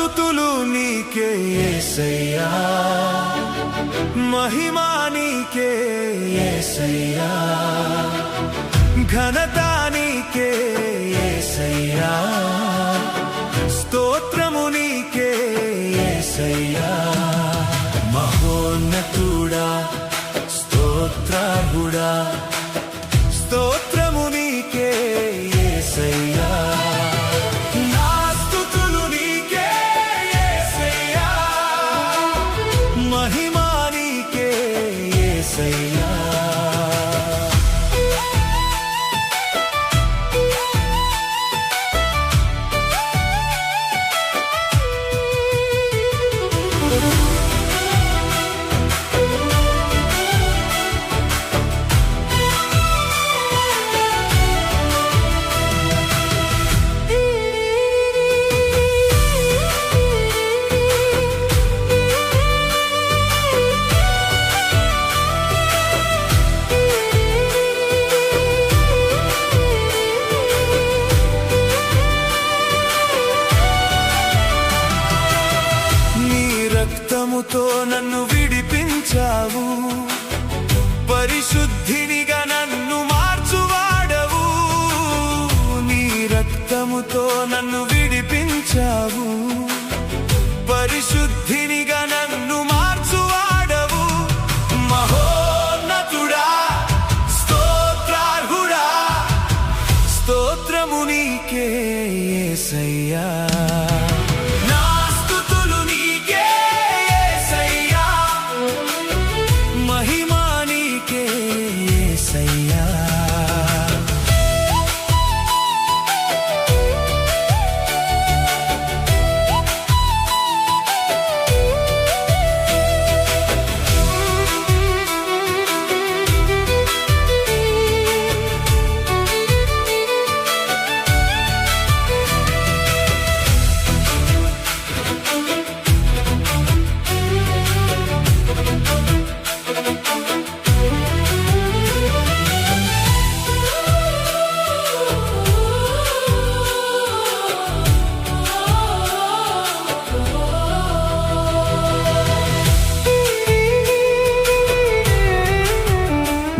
స్తుతులు నీకే యేసయ్యా, మహిమా నీకే యేసయ్యా, ఘనత నీకే యేసయ్యా, స్తోత్రము నీకే యేసయ్యా. మహోన్నతుడా స్తోత్రార్హుడా, స్తోత్రము నీకే యేసయ్యా. నా స్తుతులు నీకే యేసయ్యా, మహిమా నీకే యేసయ్యా. రక్తముతో నన్ను విడిపించావు, పరిశుద్ధినిగా నన్ను మార్చువాడవు. నీ రక్తముతో నన్ను విడిపించావు, పరిశుద్ధినిగా నన్ను మార్చువాడవు. మహోన్నతుడా స్తోత్రార్హుడా, స్తోత్రము నీకే యేసయ్యా.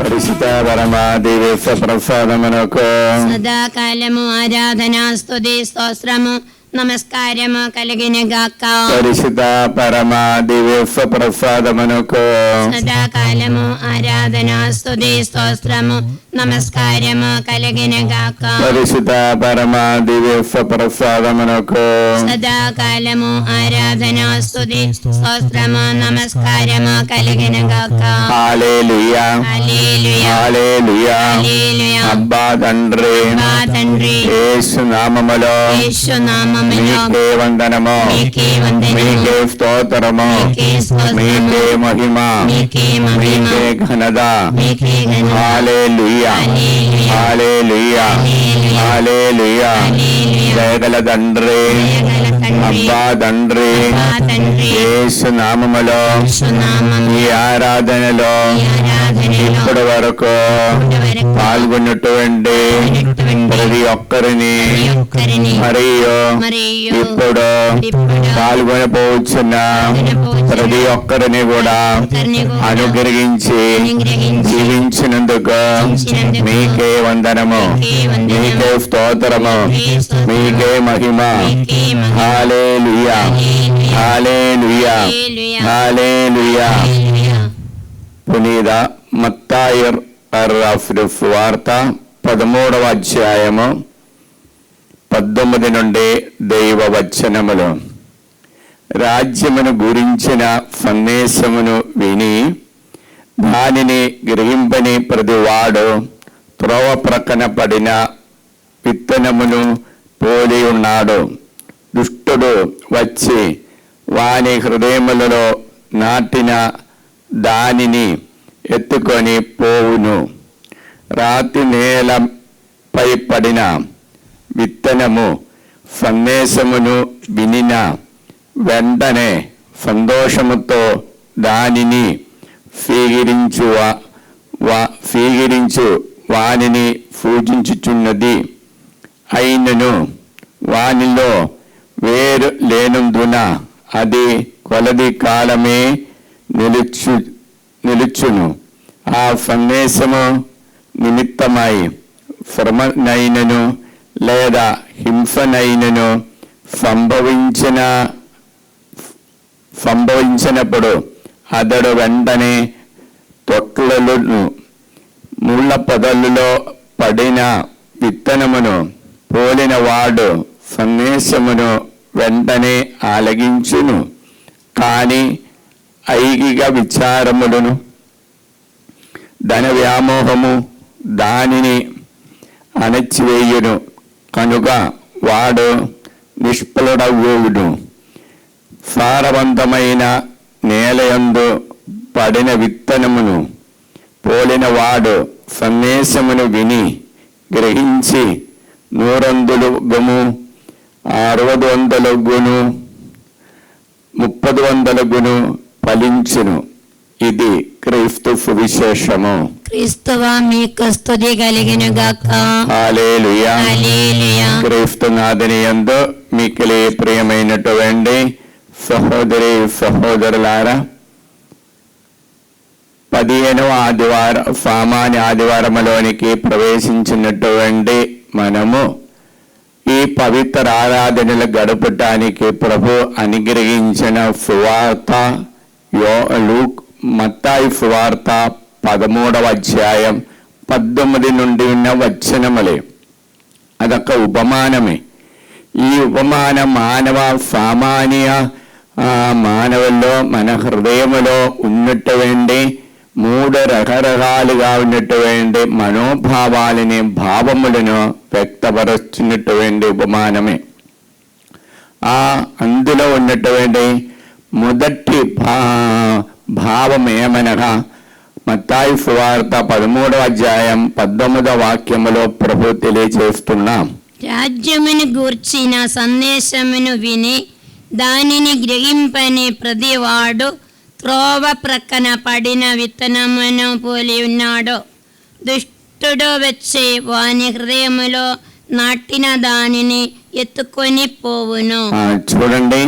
పరిశుద్ధ పరమా దివ్య ప్రసాదమునకు సదాకాలము ఆరాధన స్తుతి స్తోత్రము నమస్కారము కలిగిన గాక. పరిశుద్ధ పరమా దివ్య ప్రసాదమునకు సదాకాలము ఆరాధన స్తుతి స్తోత్రము నమస్కారము కలిగిన గాక. పరిశుద్ధ పరమా దివ్య ప్రసాదమునకు సదాకాలము ఆరాధన స్తుతి స్తోత్రము నమస్కారము కలిగిన గాక. హల్లెలూయా హల్లెలూయా హల్లెలూయా. హల్లెలూయా. అబ్బా తండ్రి యేసు నామములో మీకే వందనము, మీకే స్తోత్రము, మీకే మహిమ, మీకే ఘనత. హల్లెలూయా హల్లెలూయా హల్లెలూయా. దయగల తండ్రి అబ్బా తండ్రి యేసు నామములో ఈ ఆరాధనలో ఇప్పటి వరకు పాల్గొన్నటువంటి ప్రతి ఒక్కరిని మరియు ఇప్పుడు పాల్గొనపోవచ్చున్న ప్రతి ఒక్కరిని కూడా అనుగ్రహించి జీవించినందుకు మీకే వందనము, మీకే స్తోత్రము, మీకే మహిమ. హల్లెలూయా హల్లెలూయా హల్లెలూయా. పునీత మత్తాయి రాసిన సువార్త 13వ అధ్యాయము 19 నుండి దైవ వచనములు. రాజ్యమును గురించిన సందేశమును విని దానిని గ్రహింపని ప్రతివాడు త్రోవ ప్రక్కన పడిన విత్తనమును పోలి ఉన్నాడు. దుష్టుడు వచ్చి వాని హృదయములలో నాటిన దానిని ఎత్తుకొని పోవును. రాతి నేలపై పడిన విత్తనము సందేశమును వినిన వెంటనే సంతోషముతో దానిని స్వీకరించు వానిని పూజించుచున్నది. అయినను వానిలో వేరు లేనందున అది కొలది కాలమే నిలుచును. ఆ సందేశము నిమిత్తమై శ్రమనైనను లేదా హింసనైనను సంభవించినప్పుడు అతడు వెంటనే తొట్లను ముళ్ళ పొదల్లో పడిన విత్తనమును పోలిన వాడు సందేశమును వెంటనే ఆలగించును. కానీ ఐగిక విచారములను ధన వ్యామోహము దానిని అణచివేయును కనుక వాడు నిష్ఫలుడవును. సారవంతమైన నేలయందు పడిన విత్తనమును పోలిన వాడు సందేశమును విని గ్రహించి 100 గును 60 గును 30 గును ఫలించును. ఇది క్రీస్తు సువిశేషము. క్రీస్తువా మీకు స్తుతి కలుగును గాక. హల్లెలూయా. హల్లెలూయా. క్రీస్తు నాథుని యందు మిక్కిలి ప్రియమైనటువంటి సహోదరి సహోదరులారా, 15వ ఆదివారం సామాన్య ఆదివారములోనికి ప్రవేశించినటువంటి మనము ఈ పవిత్ర ఆరాధనలు గడపటానికి ప్రభు అనుగ్రహించిన సువార్త మత్తాయి సువార్త 13వ అధ్యాయం 19 నుండి ఉన్న వచనములే. అదొక ఉపమానమే. ఈ ఉపమానం సామాన్య మానవుల్లో మన హృదయములో ఉన్నటువంటి 3 రకరకాలుగా ఉన్నటువంటి మనోభావాలని భావములను వ్యక్తపరుస్తున్నటువంటి ఉపమానమే. అందులో ఉన్నటువంటి మొదటి భావం ఏమనగా మత్తాయి సువార్త 13వ అధ్యాయం 19వ వాక్యములో ప్రభు తెలియజేస్తున్నాం. రాజ్యమును గూర్చిన సందేశమును విని దానిని గ్రహింపని ప్రతివాడు త్రోవ ప్రక్కన పడిన విత్తనమును పోలి ఉన్నాడు. దుష్టుడు వచ్చి వాని హృదయములో నాటిన దానిని ఎత్తుకొని పోవును. చూడండి,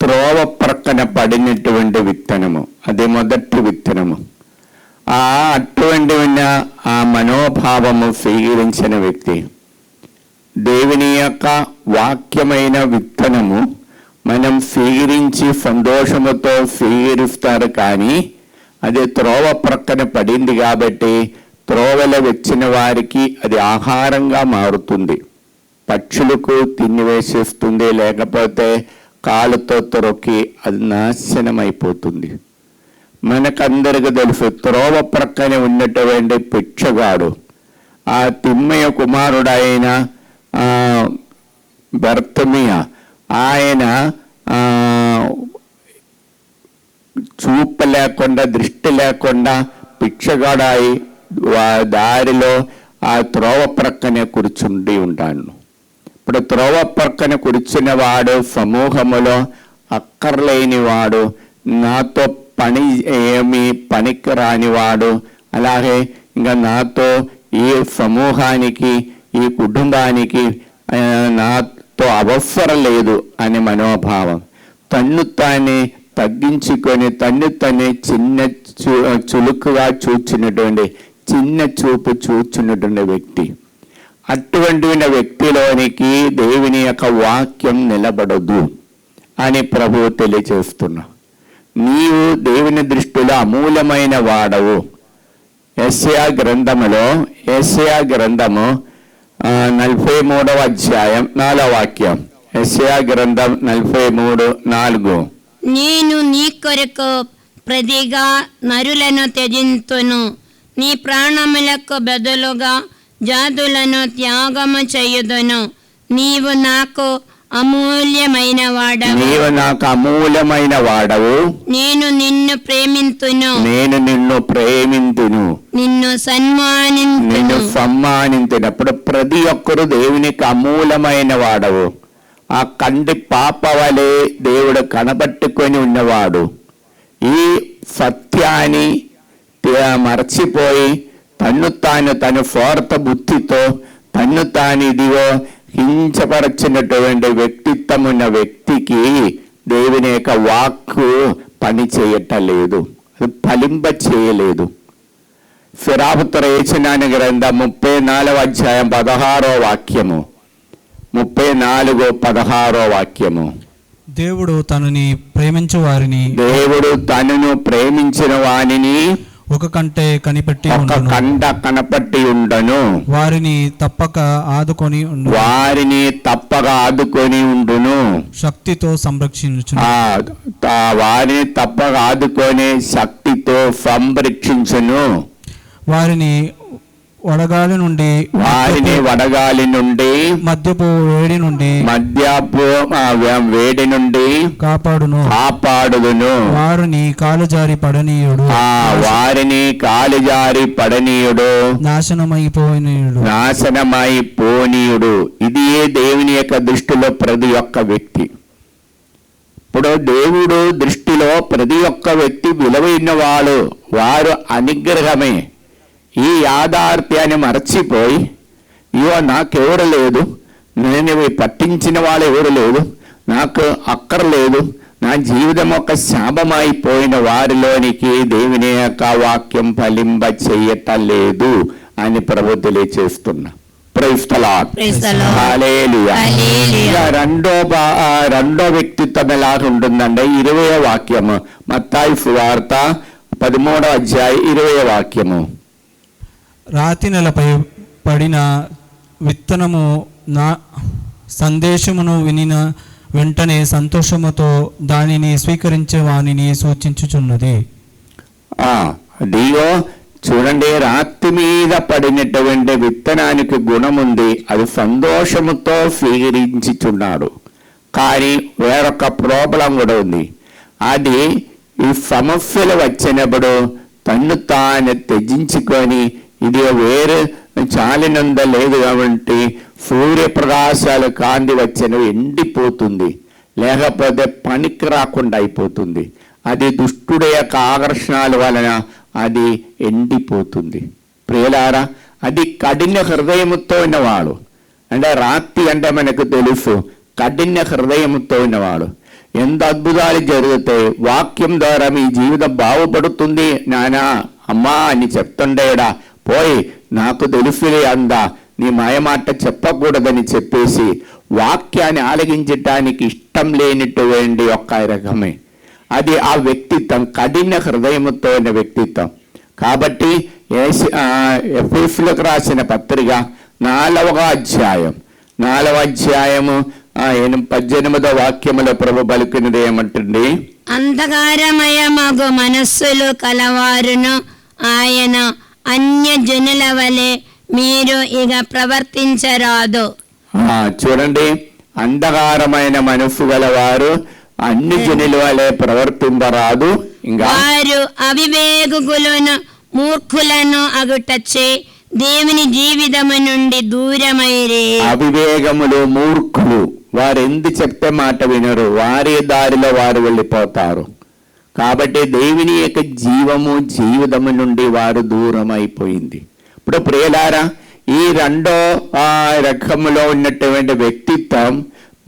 త్రోవ ప్రక్కన పడినటువంటి విత్తనము, అది మొదటి విత్తనము. అటువంటి ఆ మనోభావము స్వీకరించిన వ్యక్తి దేవుని యొక్క వాక్యమైన విత్తనము మనం స్వీకరించి సంతోషముతో స్వీకరిస్తారు. కానీ అది త్రోవ ప్రక్కన పడింది కాబట్టి త్రోవలో వచ్చిన వారికి అది ఆహారంగా మారుతుంది, పక్షులకు తినివేసేస్తుంది, లేకపోతే కాలుతో తొరొక్కి అది నాశనమైపోతుంది. మనకందరికి తెలుసు, త్రోవ ప్రక్కనే ఉన్నటువంటి పిచ్చగాడు ఆ తిమ్మయ్య కుమారుడైన బర్తమియ, ఆయన చూపు లేకుండా దృష్టి లేకుండా పిచ్చగాడాయి దారిలో ఆ త్రోవ ప్రక్కనే కూర్చుండి ఉంటాను. ఇప్పుడు త్రోవ ప్రక్కన కూర్చున్న వాడు సమూహములో అక్కర్లేని వాడు, నాతో పని ఏమి పనికి రానివాడు, అలాగే ఇంకా నాతో ఈ సమూహానికి ఈ కుటుంబానికి నాతో అవసరం లేదు అనే మనోభావం, తన్ను తానే తగ్గించుకొని తన్ను తనే చులుకుగా చూచినటువంటి చిన్న చూపు చూచినటువంటి వ్యక్తి. అటువంటి వ్యక్తిలోనికి దేవుని యొక్క వాక్యం నిలబడదు అని ప్రభువు తెలియజేస్తున్నా. నీవు దేవుని దృష్టిలో అమూల్యమైన వాడవు. యెషయా గ్రంథము 43వ అధ్యాయం 4వ వాక్యం. యెషయా గ్రంథం 43:4. నేను నీ కొరకు ప్రతిగా నరులను త్యజింతును, నీ ప్రాణములకు బదులుగా జాతులను త్యాగము చేయుదును. నీవు నాకు అమూల్యమైన వాడవు, నేను నిన్ను ప్రేమింతును, నిన్ను సన్మానించినప్పుడు ప్రతి ఒక్కరు దేవునికి అమూల్యమైన వాడవు. ఆ కంటి పాప వలె దేవుడు కనబట్టుకొని ఉన్నవాడు. ఈ సత్యాన్ని మర్చిపోయి తను స్వార్థ బుద్ధితో తను తాను ఇదిగో కించపరచినటువంటి వ్యక్తిత్వం ఉన్న వ్యక్తికి దేవుని యొక్క వాక్కు పని చేయటలేదు, అది ఫలింప చేయలేదు. ఫిరాపుత్ర యేచనాని గ్రంథం 34వ అధ్యాయం 16వ వాక్యము, 34:16 వాక్యము. దేవుడు తనని ప్రేమించు వారిని, దేవుడు తనను ప్రేమించిన వానిని ఒక కంటే కనిపెట్టి ఒక ఉండును. కండ కనపట్టి ఉండను, వారిని తప్పక ఆదుకొని ఉండు, వారిని తప్పగా ఆదుకొని ఉండును. శక్తితో సంరక్షించును. వారిని తప్పగా ఆదుకొని శక్తితో సంరక్షించును. వారిని వడగాలి నుండి, మద్యపు వేడి నుండి, వేడి నుండి కాపాడుదును. వారిని కాలుజారి పడనీయుడు, వారిని కాలుజారి పడనీయుడు, నాశనమైపోనీయుడు. ఇది దేవుని యొక్క దృష్టిలో ప్రతి ఒక్క వ్యక్తి. ఇప్పుడు దేవుడు దృష్టిలో ప్రతి ఒక్క వ్యక్తి విలువైన వారు అనుగ్రహమే. ఈ యాథార్థ్యాన్ని మరచిపోయి, ఇవో నాకెవరు లేదు, నేను పట్టించిన వాళ్ళు ఎవరు లేదు, నాకు అక్కర్లేదు, నా జీవితం ఒక శాపమైపోయిన వారిలోనికి దేవుని యొక్క వాక్యం ఫలింప చెయ్యటం లేదు అని ప్రభు తెలియచేస్తున్నా. Praise the Lord. హల్లెలూయా. రెండో వ్యక్తిత్వం ఎలాగ ఉంటుందంటే 20వ వాక్యము, మత్తయి సువార్త 13వ అధ్యాయం 20వ వాక్యము. రాతి నెలపై పడిన విత్తనము నా సందేశమును వినిన వెంటనే సంతోషముతో దానిని స్వీకరించే వానిని సూచించుచున్నది. అదిగో చూడండి, రాతి మీద పడినటువంటి విత్తనానికి గుణముంది, అది సంతోషముతో స్వీకరించుచున్నాడు. కానీ వేరొక ప్రాబ్లం కూడా ఉంది. అది ఈ సమస్యలు వచ్చినప్పుడు తన్ను తాను త్యజించుకొని, ఇది వేరే చాలినంద లేదు కాబట్టి సూర్యప్రకాశాలు కాంతి వచ్చినవి ఎండిపోతుంది, లేకపోతే పనికి రాకుండా అయిపోతుంది. అది దుష్టుడి యొక్క ఆకర్షణల వలన అది ఎండిపోతుంది. ప్రియులారా, అది కఠిన హృదయముతో ఉన్నవాడు. అంటే రాత్రి అంటే మనకు తెలుసు, కఠిన హృదయముతో ఉన్నవాడు. ఎంత అద్భుతాలు జరుగుతాయి, వాక్యం ద్వారా మీ జీవితం బాగుపడుతుంది నానా అమ్మా అని చెప్తుండేడా, పోయి నాకు తెలుసులే అందా, నీ మాయమాట చెప్పకూడదని చెప్పేసి వాక్యాన్ని ఆలగించటానికి ఇష్టం లేనటువంటి ఒక్క రకమే. అది ఆ వ్యక్తిత్వం, కఠిన హృదయముతో ఉన్న వ్యక్తిత్వం. కాబట్టి ఎఫెసీయులకు రాసిన పత్రిక 4వ అధ్యాయము 18వ వాక్యములో ప్రభు పలుకున్నది ఏమంటుంది? అంధకారమయమగు మనస్సులు కలవారును ఆయన అన్యజనుల వలె మీరు ఇక ప్రవర్తించరాదు. చూడండి, అంధకారమైన మనస్సు గలవారు అన్ని జనుల వలె ప్రవర్తింపరాదు. ఇంకా వారు అవివేకులను మూర్ఖులను అగుటచ్చే దేవుని జీవితము నుండి దూరమైరే. అవివేకములు మూర్ఖులు వారు ఎందు చెప్తే మాట వినరు, వారి దారిలో వారు వెళ్ళిపోతారు. కాబట్టి దేవుని యొక్క జీవితము నుండి వారు దూరం అయిపోయింది. ఇప్పుడు ప్రియులారా, ఈ రెండో రకములో ఉన్నటువంటి వ్యక్తిత్వం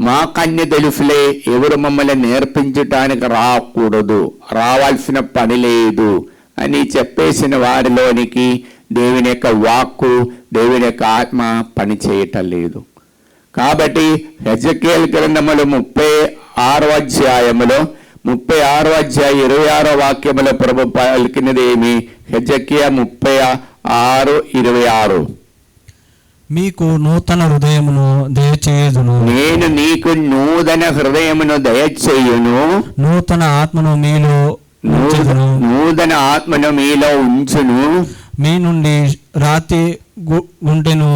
మాకన్నీ తెలుసులే, ఎవరు మమ్మల్ని నేర్పించటానికి రావాల్సిన పని లేదు అని చెప్పేసిన వారిలోనికి దేవుని యొక్క వాక్కు, దేవుని యొక్క ఆత్మ పని చేయటం లేదు. కాబట్టి హెజకేలు గ్రంథములు 36వ అధ్యాయములో 26వ వాక్యములో ప్రభు పలికినది ఏమి? హెజకియా 36:26. మీకు నూతన హృదయమును దయచేయుదును, నేను నీకు నూతన హృదయమును దయచేయును, నూతన ఆత్మను మీలో ఉంచును, మీ నుండి రాతి గుండెను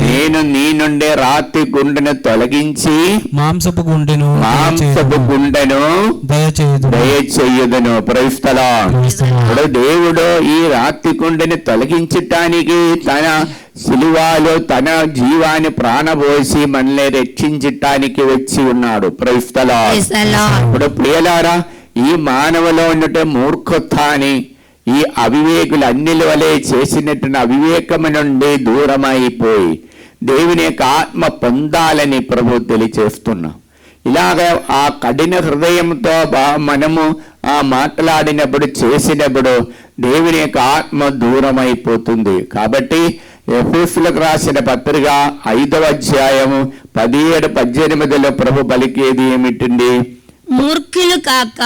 నేను నీ నుండి రాతి గుండెను తొలగించి మాంసపు గుండెను దయచేయుదును. Praise the lord. ఇప్పుడు దేవుడు ఈ రాతి గుండెని తొలగించటానికి తన సిలువలో తన జీవాన్ని ప్రాణపోసి మనల్ని రక్షించటానికి వచ్చి ఉన్నాడు. Praise the lord. ఇప్పుడు ప్రియులారా, ఈ మానవులో ఉన్నట్టు మూర్ఖత్వాన్ని, ఈ అవివేకులు అన్నిల వలె చేసినట్టు అవివేకము నుండి దూరమైపోయి దేవుని యొక్క ఆత్మ పొందాలని ప్రభు తెలియచేస్తున్నాం. ఇలాగ ఆ కఠిన హృదయంతో మనము మాట్లాడినప్పుడు చేసినప్పుడు దేవుని యొక్క ఆత్మ దూరం అయిపోతుంది. కాబట్టి ఎఫెసీయులకు రాసిన పత్రిక 5వ అధ్యాయము 17-18లో ప్రభు పలికేది ఏమిటండి? మూర్ఖులు కాక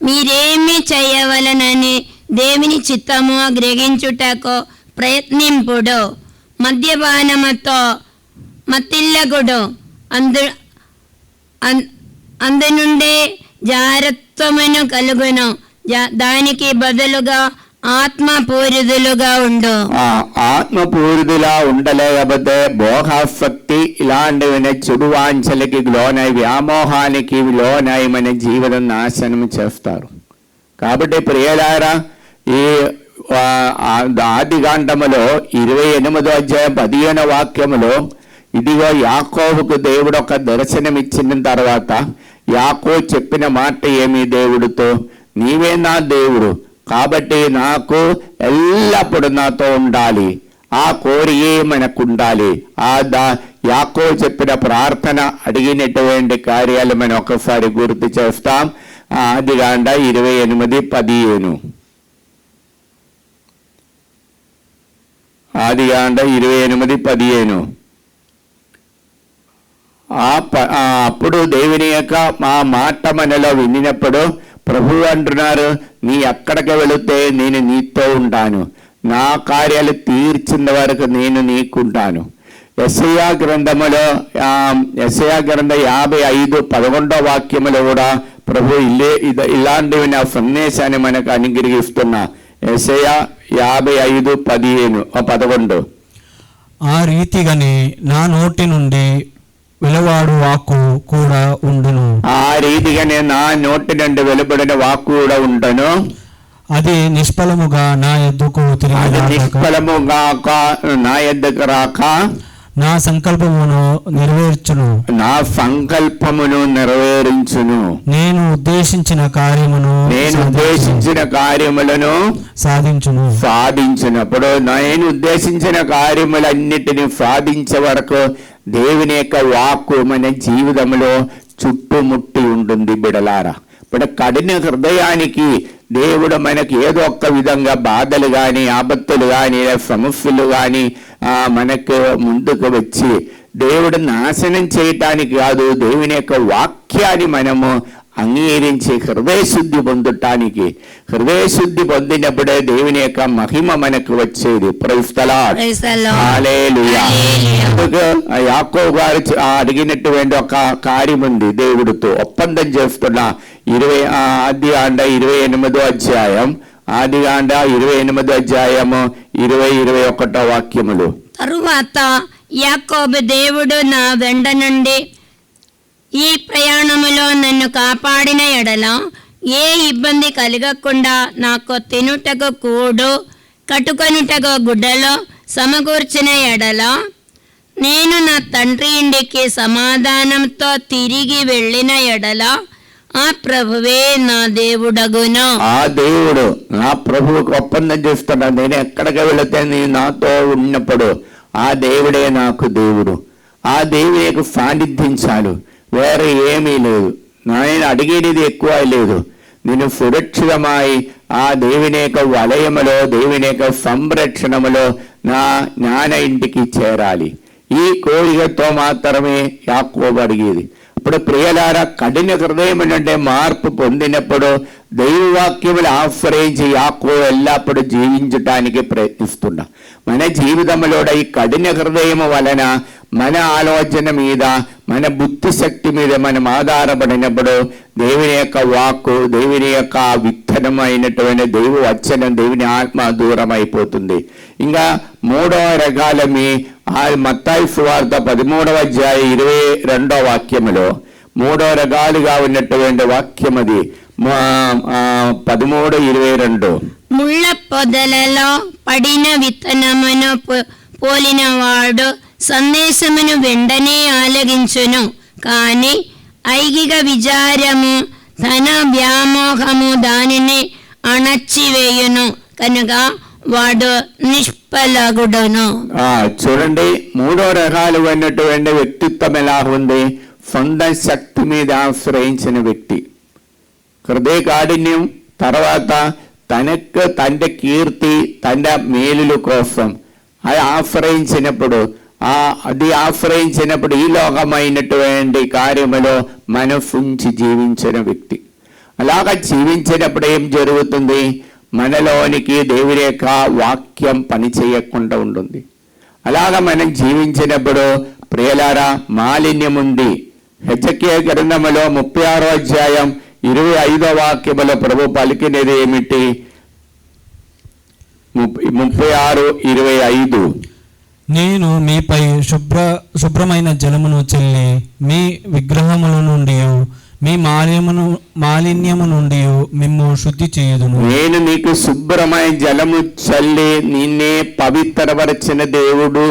మీరేమి చేయవలనని దేవుని చిత్తము గ్రహించుటకు ప్రయత్నింపుడు, మద్యపానముతో మత్తిల్లగుడు, అందు నుండే జారత్వమును కలుగును, దానికి బదులుగా ఆత్మపూరితులుగా ఉండు. ఆత్మపూరితులా ఉండలేకపోతే భోగాసక్తి ఇలాంటివి చెడు వాంఛలకి లోనై వ్యామోహానికి లోనై మన జీవనం నాశనం చేస్తారు. కాబట్టి ప్రియులారా, ఈ ఆదికాండములో 28వ అధ్యాయం 15వ వాక్యములో ఇదిగో యాకోబుకు దేవుడు ఒక దర్శనం ఇచ్చిన తర్వాత యాకోబు చెప్పిన మాట ఏమి దేవుడితో? నీవే నా దేవుడు, కాబట్టి నాకు ఎల్లప్పుడూ నాతో ఉండాలి, ఆ కోరికే మనకు ఉండాలి. యాకోబు చెప్పిన ప్రార్థన అడిగినటువంటి కార్యాలు మనం ఒకసారి గుర్తు చేస్తాం. ఆదికాండ 28:15. ఆదికాండ 28:15. అప్పుడు దేవుని యొక్క మా మాట మనలో వినినప్పుడు ప్రభు అంటున్నారు, నీ ఎక్కడికి వెళితే నేను నీతో ఉంటాను, నా కార్యాలు తీర్చిన వరకు నేను నీకుంటాను. యెషయా గ్రంథములో యెషయా గ్రంథం 55:11వ వాక్యములో కూడా ప్రభు ఇలాంటివి నా సందేశాన్ని మనకు అనుగ్రహిస్తున్నా. యెషయా 55:11. ఆ రీతిగానే నా నోటి నుండి వెలువడు వాక్కు కూడా ఉండును. ఆ రీతిగానే నా నోటి నుండి వెలువడిన వాక్కు కూడా ఉండును. అది నిష్ఫలముగా నా యొద్దకు నా యొద్దకు రాక నా సంకల్పమును నెరవేర్చును. నా సంకల్పమును నెరవేరించును. నేను ఉద్దేశించిన కార్యములను సాధించినప్పుడు నేను ఉద్దేశించిన కార్యములన్నిటిని సాధించే వరకు దేవుని యొక్క వాక్కు మన జీవితంలో చుట్టుముట్టి ఉంటుంది. బిడలారా, ఇప్పుడు కఠిన హృదయానికి దేవుడు మనకి ఏదో ఒక్క విధంగా బాధలు కానీ ఆపత్తులు కానీ సమస్యలు కానీ మనకు ముందుకు వచ్చి దేవుడు నాశనం చేయటానికి కాదు, దేవుని యొక్క వాక్యాన్ని మనము అంగీకరించి హృదయశుద్ధి పొందటానికి, హృదయశుద్ధి పొందినప్పుడే దేవుని యొక్క మహిమ మనకు వచ్చేది. Praise the Lord. హల్లెలూయా. యాకోబు గారు అడిగినటువంటి ఒక కార్యం ఉంది, దేవుడితో ఒప్పందం చేస్తున్న. ఆదికాండ 28వ అధ్యాయం 20-21 వాక్యములు. తరువాత యాకోబు, దేవుడు నా వెంట నుండి ఈ ప్రయాణములో నన్ను కాపాడిన ఎడల ఏ ఇబ్బంది కలగకుండా నాకు తినుటకు కూడు, కట్టుకొనుటకు గుడ్డలో సమకూర్చిన ఎడల నేను నా తండ్రి ఇంటికి సమాధానంతో తిరిగి వెళ్ళిన ఎడల ఆ ప్రభువే నా దేవుడగును. ఆ దేవుడు నా ప్రభువుకు ఒప్పందం చేస్తున్నా. నేను ఎక్కడికి వెళితే నేను నాతో ఉన్నప్పుడు ఆ దేవుడే నాకు దేవుడు. ఆ దేవునికి సాన్నిధ్యించాలి, వేరే ఏమీ లేదు. నేను అడిగేది ఎక్కువ లేదు. నేను సురక్షితమై ఆ దేవుని యొక్క వలయములో, దేవుని యొక్క సంరక్షణములో నా జ్ఞాన ఇంటికి చేరాలి. ఈ కోరికతో మాత్రమే యాకోబు అడిగేది. ఇప్పుడు ప్రియలారా, కఠిన హృదయం అంటే మార్పు పొందినప్పుడు దైవవాక్యములు ఆశ్రయించి యాకోబు ఎల్లప్పుడూ జీవించటానికి ప్రయత్నిస్తున్నా. మన జీవితంలో ఈ కఠిన హృదయం వలన మన ఆలోచన మీద, మన బుద్ధి శక్తి మీద మనం ఆధారపడినప్పుడు దేవుని యొక్క వాక్కు, దేవుని యొక్క విత్తనమైనటువంటి దైవ వచనం, దేవుని ఆత్మ దూరం అయిపోతుంది. ఇంకా 3వ రకాల మత్తయి సువార్త 13వ అధ్యాయం 22వ వాక్యములో 3వ రకాలుగా ఉన్నటువంటి వాక్యం అది 13:22. ముళ్ళ పొదలలో పడిన విత్తనమును పోలిన వాడు సందేశమును వెంటనే ఆలగించును, కానీ ఐగిక విచారము, ధన వ్యామోహము దానిని అణచివేయును. కనుక వాడు నిష్ఫలగుడును. చూడండి, మూడో రకాలు అన్నటువంటి వ్యక్తిత్వం ఎలా ఉంది? సొంత శక్తి మీద ఆశ్రయించిన వ్యక్తి, హృదయ కాఠిన్యం, తర్వాత తనకు తండ్రి కీర్తి, తండ్రి మేలుల కోసం అది ఆశ్రయించినప్పుడు ఈ లోకమైనటువంటి కార్యములో మనసుంచి జీవించిన వ్యక్తి. అలాగా జీవించినప్పుడు ఏం జరుగుతుంది? మనలోనికి దేవుని యొక్క వాక్యం పని చేయకుండా ఉంటుంది. అలాగా మనం జీవించినప్పుడు ప్రియలారా మాలిన్యం ఉంది. హెజ్కెయా గ్రంథములో 36వ అధ్యాయం 25వ వాక్యములో ప్రభు పలికినది ఏమిటి? 36:25 నేను మీపై శుభ్రమైన జలమును చెల్లి మీ విగ్రహముల నుండి మీ మాలిన్యము నుండి మిమ్ము శుద్ధి చేయుదును. నేను నీకు శుభ్రమైన జలము చల్లి నిన్నే పవిత్రపరచిన దేవుడు.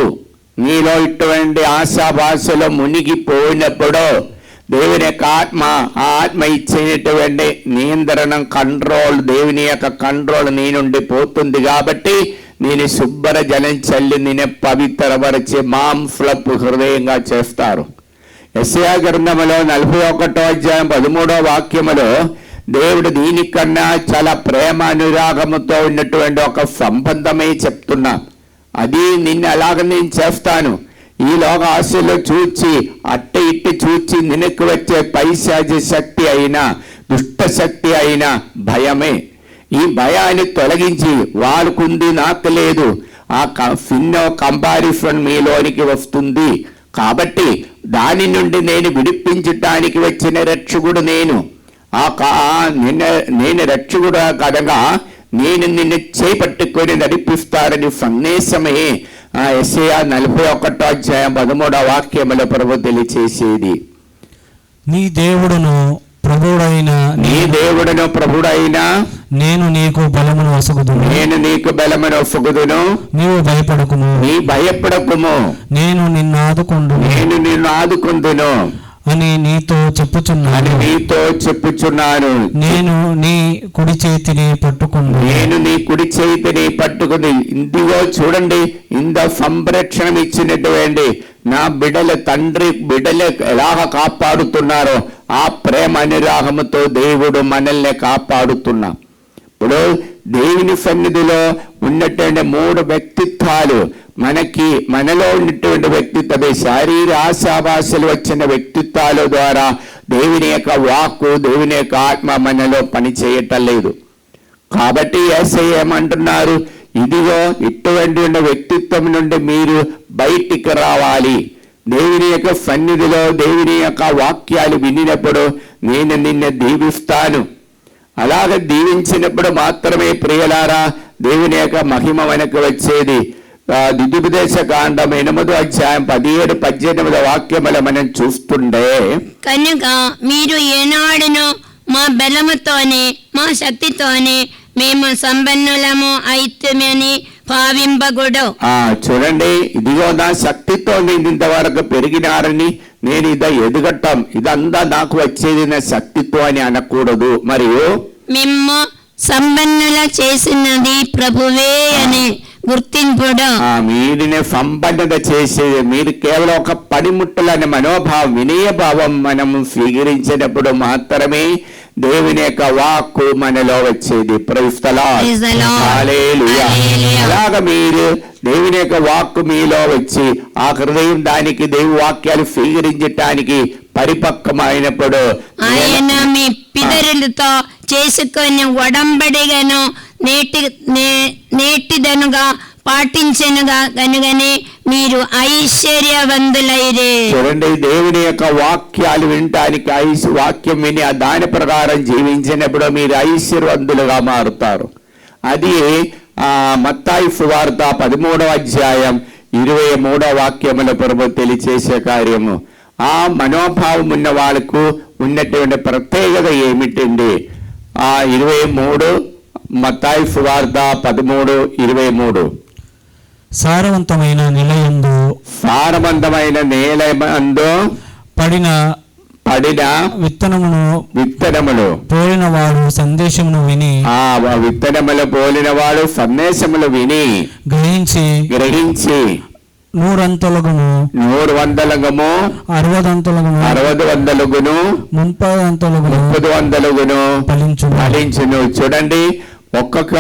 నీలో ఇటువంటి ఆశాభాషలో మునిగిపోయినప్పుడు దేవుని యొక్క ఆత్మ ఇచ్చినటువంటి నియంత్రణ, కంట్రోల్, దేవుని యొక్క కంట్రోల్ నీ నుండి పోతుంది. కాబట్టి నేను శుభ్ర జలం చల్లి నిన్నే పవిత్రపరిచి మాంసపు హృదయంగా చేస్తారు. యెషయా గ్రంథములో 41వ అధ్యాయం 13వ వాక్యములో దేవుడు దీనికన్నా చాలా ప్రేమ అనురాగముతో ఉన్నటువంటి ఒక సంబంధమే చెప్తున్నా. అది నిన్ను అలాగ నేను చేస్తాను. ఈ లోక ఆశలో చూచి ఇట్టి చూచి నినకు వచ్చే పైశాచ శక్తి అయినా దుష్ట శక్తి అయినా భయమే. ఈ భయాన్ని తొలగించి వాడుకుంది నాకు లేదు, ఆ ఫిన్నో కంపారిజన్ మీలోనికి వస్తుంది. కాబట్టి దాని నుండి నేను విడిపించటానికి వచ్చిన రక్షకుడు నేను. నేను రక్షకుడు కనుక నేను నిన్ను చేపట్టుకొని నడిపిస్తారని సందేశమే యెషయా 41వ అధ్యాయం 13వ వాక్యములో ప్రభు తెలియచేసేది. నీ దేవుడును ప్రభుడైన నేను నీకు బలమును వసగుదును. నీవు భయపడకుము. నేను నిన్ను ఆదుకొందును అని నీతో చెప్పుచున్నాను. నేను నీ కుడి చేతిని పట్టుకుని ఇందులో చూడండి, ఇంత సంరక్షణ ఇచ్చినటువంటి నా బిడ్డలు ఎలాగ కాపాడుతున్నారో ఆ ప్రేమ అనురాగముతో దేవుడు మనల్ని కాపాడుతున్నా. ఇప్పుడు దేవుని సన్నిధిలో ఉన్నటువంటి 3 వ్యక్తిత్వాలు మనలో ఉన్నటువంటి వ్యక్తిత్వమే. శారీర ఆశాభాషలు వచ్చిన వ్యక్తిత్వాల ద్వారా దేవుని యొక్క వాక్కు, దేవుని యొక్క ఆత్మ మనలో పని చేయటం లేదు. కాబట్టి యేసయ్య ఏమంటున్నారు? ఇదిగో ఇటువంటి వ్యక్తిత్వం నుండి మీరు బయటికి రావాలి. దేవుని యొక్క సన్నిధిలో దేవుని యొక్క వాక్యాలు వినినప్పుడు నేను నిన్ను దీవిస్తాను. అలాగ దీవించినప్పుడు మాత్రమే ప్రియలారా దేవుని యొక్క మహిమ మనకు వచ్చేది. ద్వితీయోపదేశ కాండం 8వ అధ్యాయం 17-18 వాక్యముల మనం చూస్తుండే, కనుక మీరు ఏనాడును మా బలముతోనే మా శక్తితోనే మేము సంపన్నులము అయితమని భావింపకూడదు. చూడండి, ఇదిగో నా శక్తితో నేను ఇంతవరకు పెరిగినారని, నేను ఎదగటం ఇదంతా నాకు వచ్చేది నా శక్తితో అని అనకూడదు. మరియు మేము సంపన్నుల చేసినది ప్రభువే అని గుర్తింపుడు. మీరునే సంపన్నత చేసేది మీరు కేవలం ఒక పనిముట్టలని మనోభావం, వినయభావం మనము స్వీకరించినప్పుడు మాత్రమే దేవుని యొక్క వాక్కు మనలో వచ్చేది. అలాగ మీరు దేవుని యొక్క వాక్కు మీలో వచ్చి ఆ హృదయం దానికి దేవు వాక్యాలు స్వీకరించటానికి పరిపక్వమైనప్పుడు ఆయన మీ పితరులతో చేసుకొని ఒడంబడిగను నేటిదనుగా పాటించనుగా కనుగనే మీరు ఐశ్వర్యవంతులైరే. చూడండి, దేవుని యొక్క వాక్యాలు వినటానికి వాక్యం విని దాని ప్రకారం జీవించినప్పుడు మీరు ఐశ్వర్యవంతులుగా మారుతారు. అది మత్తాయి సువార్త 13వ అధ్యాయం 23వ వాక్యముల ప్రభు తెలియచేసే కార్యము. ఆ మనోభావం ఉన్న వాళ్ళకు ఉన్నటువంటి ప్రత్యేకత ఏమిటండి? 23 మత్తాయి సువార్త 13:23 సారవంతమైన నేలయందు పడిన పడిన విత్తనములు పోలిన వాడు సందేశమును విని విత్తనములు పోలిన వాడు సందేశములు విని గ్రహించి 100 అంతలుగును 60 అంతలుగును 30 అంతలుగును ఫలించును. చూడండి, ఒక్కొక్క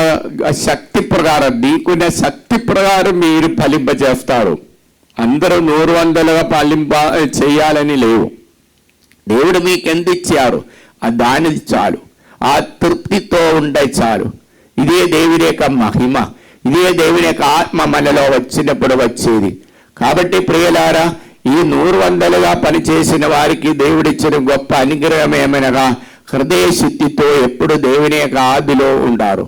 శక్తి ప్రకారం నీకున్న శక్తి ప్రకారం మీరు ఫలింపజేస్తారు. అందరూ 100 చేయాలని లేవు. దేవుడు మీకు ఎంత ఇచ్చారు దానిది చాలు, ఆ తృప్తితో ఉండే చాలు. ఇదే దేవుని యొక్క మహిమ, ఇదే దేవుని యొక్క ఆత్మ మనలో వచ్చినప్పుడు వచ్చేది. కాబట్టి ప్రియులారా, ఈ 100 పనిచేసిన వారికి దేవుడిచ్చిన గొప్ప అనుగ్రహం ఏమనగా హృదయ శుద్ధితో ఎప్పుడు దేవుని యొక్క ఆదిలో ఉంటారు.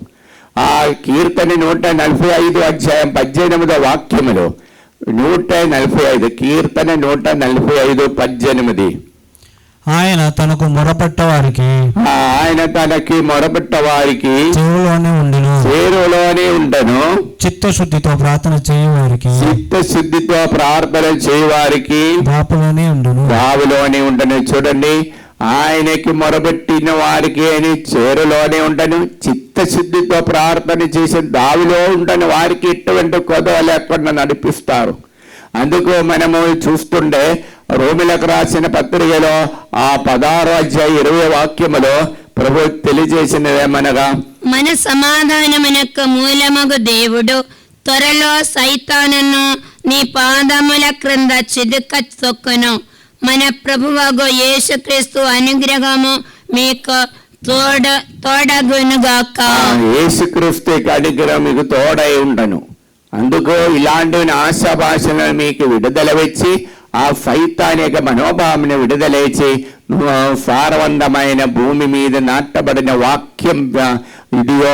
ఆ కీర్తన 145 అధ్యాయం 18 వాక్యములో 145 కీర్తన 145:18 ఆయన తనకి మొరపెట్ట వారికి చేరువలోనే ఉండను చిత్తశుద్ధితో ప్రార్థన చేయవారికి బావిలోనే ఉండను. చూడండి, ఆయనకి మొరబెట్టిన వారికి అని చేరులోనే ఉండను, చిత్తశుద్ధితో ప్రార్థన చేసి దావిలో ఉండని వారికి ఎటువంటి కొదవ లేకుండా నడిపిస్తారు. అందుకు మనము చూస్తుండే రోమిలకు రాసిన పత్రికలో ఆ 16వ అధ్యాయం 20వ వాక్యములో ప్రభు తెలియజేసినదేమనగా, మన సమాధానమునకు మూలమగు దేవుడు త్వరలో సైతానును నీ పాదముల క్రింద చిదుక తొక్కును. మన ప్రభువగు యేసుక్రీస్తు అనుగ్రహము మీకు తోడగునుగాక. యేసుక్రీస్తు అనుగ్రహం మీకు తోడై ఉండను. అందుకు ఇలాంటి ఆశాభాషలను మీకు విడుదల వచ్చి ఆ సైతాన్ యొక్క మనోభావన విడుదలేచి సారవంతమైన భూమి మీద నాటబడిన వాక్యం ఇదిగో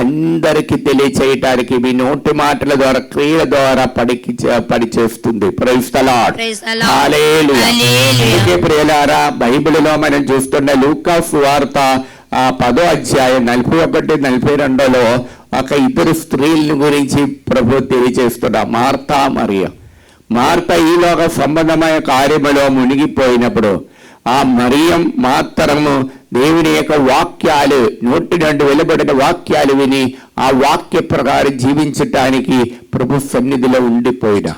అందరికి తెలియచేయటానికి మీ నోటి మాటల ద్వారా క్రియల ద్వారా పడిచేస్తుంది. Praise the Lord. హల్లెలూయా. ప్రియులారా, బైబిల్లో మనం చూస్తున్న లూకా సువార్త 10వ అధ్యాయం 41-42లో ఒక ఇద్దరు స్త్రీల గురించి ప్రభు తెలియజేస్తున్నా, మార్తా మరియా. మార్త ఈలోక సంబంధమైన కార్యములో మునిగిపోయినప్పుడు ఆ మరియం మాత్రము దేవుని యొక్క వాక్యాలు నోటి నుండి వెలువడిన వాక్యాలు విని ఆ వాక్య ప్రకారం జీవించటానికి ప్రభు సన్నిధిలో ఉండిపోయిన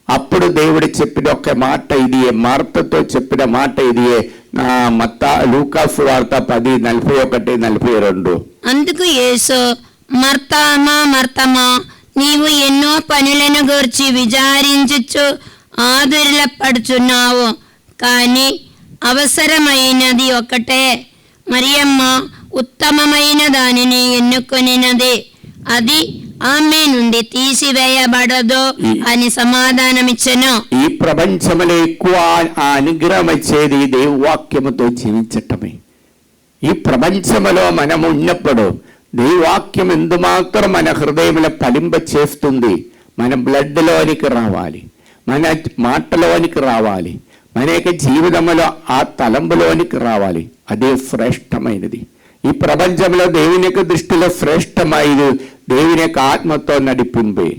అప్పుడు దేవుడు చెప్పిన ఒక మాట ఇదియే, మార్తతో చెప్పిన మాట ఇదియే. లూకా సువార్త 10:41-42. అందుకు యేసు, మర్తామా మర్తమా, నీవు ఎన్నో పనులను గూర్చి విచారించుచు ఆదుర్లపడుచున్నావు, కానీ అవసరమైనది ఒకటే. మరియమ్మ ఉత్తమమైన దానిని ఎన్నుకొనినది, అది ఆమె నుండి తీసివేయబడదు అని సమాధానమిచ్చెను. ఈ ప్రపంచంలో ఎక్కువ అనుగ్రహం వచ్చేది దైవవాక్యముతో జీవించటమే. ఈ ప్రపంచంలో మనం ఉన్నప్పుడు దైవవాక్యం ఎందుమాత్రం మన హృదయంలో ఫలింప చేస్తుంది. మన బ్లడ్లోనికి రావాలి, మన మాటలోనికి రావాలి, మన యొక్క జీవితంలో ఆ తలంపులోనికి రావాలి. అదే శ్రేష్టమైనది. ఈ ప్రపంచంలో దేవుని యొక్క దృష్టిలో శ్రేష్టమైనది దేవుని యొక్క ఆత్మతో నడిపింపే.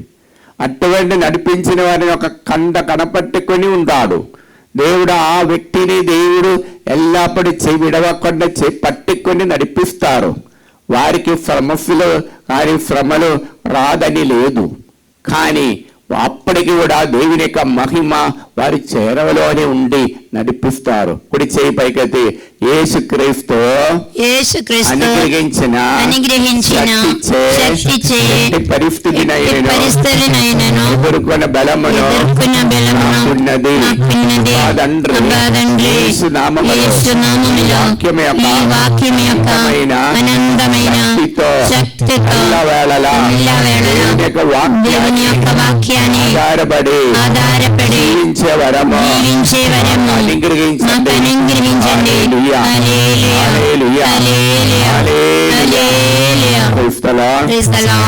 అటువంటి నడిపించిన వారిని ఒక కనపట్టుకొని ఉంటాడు దేవుడు. ఆ వ్యక్తిని దేవుడు ఎల్లప్పుడూ విడవకుండా పట్టుకొని నడిపిస్తారు. వారికి సమస్యలు కానీ శ్రమలు రాదని లేదు, కానీ అప్పటికి కూడా దేవుని యొక్క మహిమ వారి చేరవలోనే ఉండి నడిపిస్తారు. కుడి చేయి పైకెత్తి, యేసుక్రీస్తు అనుగ్రహించిన పరిస్థితినైనను ఎదుర్కొన్న బలమును ఉన్నది యేసు నామములో వాక్యము యొక్క శక్తితో ఎల్లవేళలా దేవుని యొక్క వాక్యాన్ని ఆధారపడి జీవించే వరము అనుగ్రహించండి. హల్లెలూయా. హల్లెలూయా.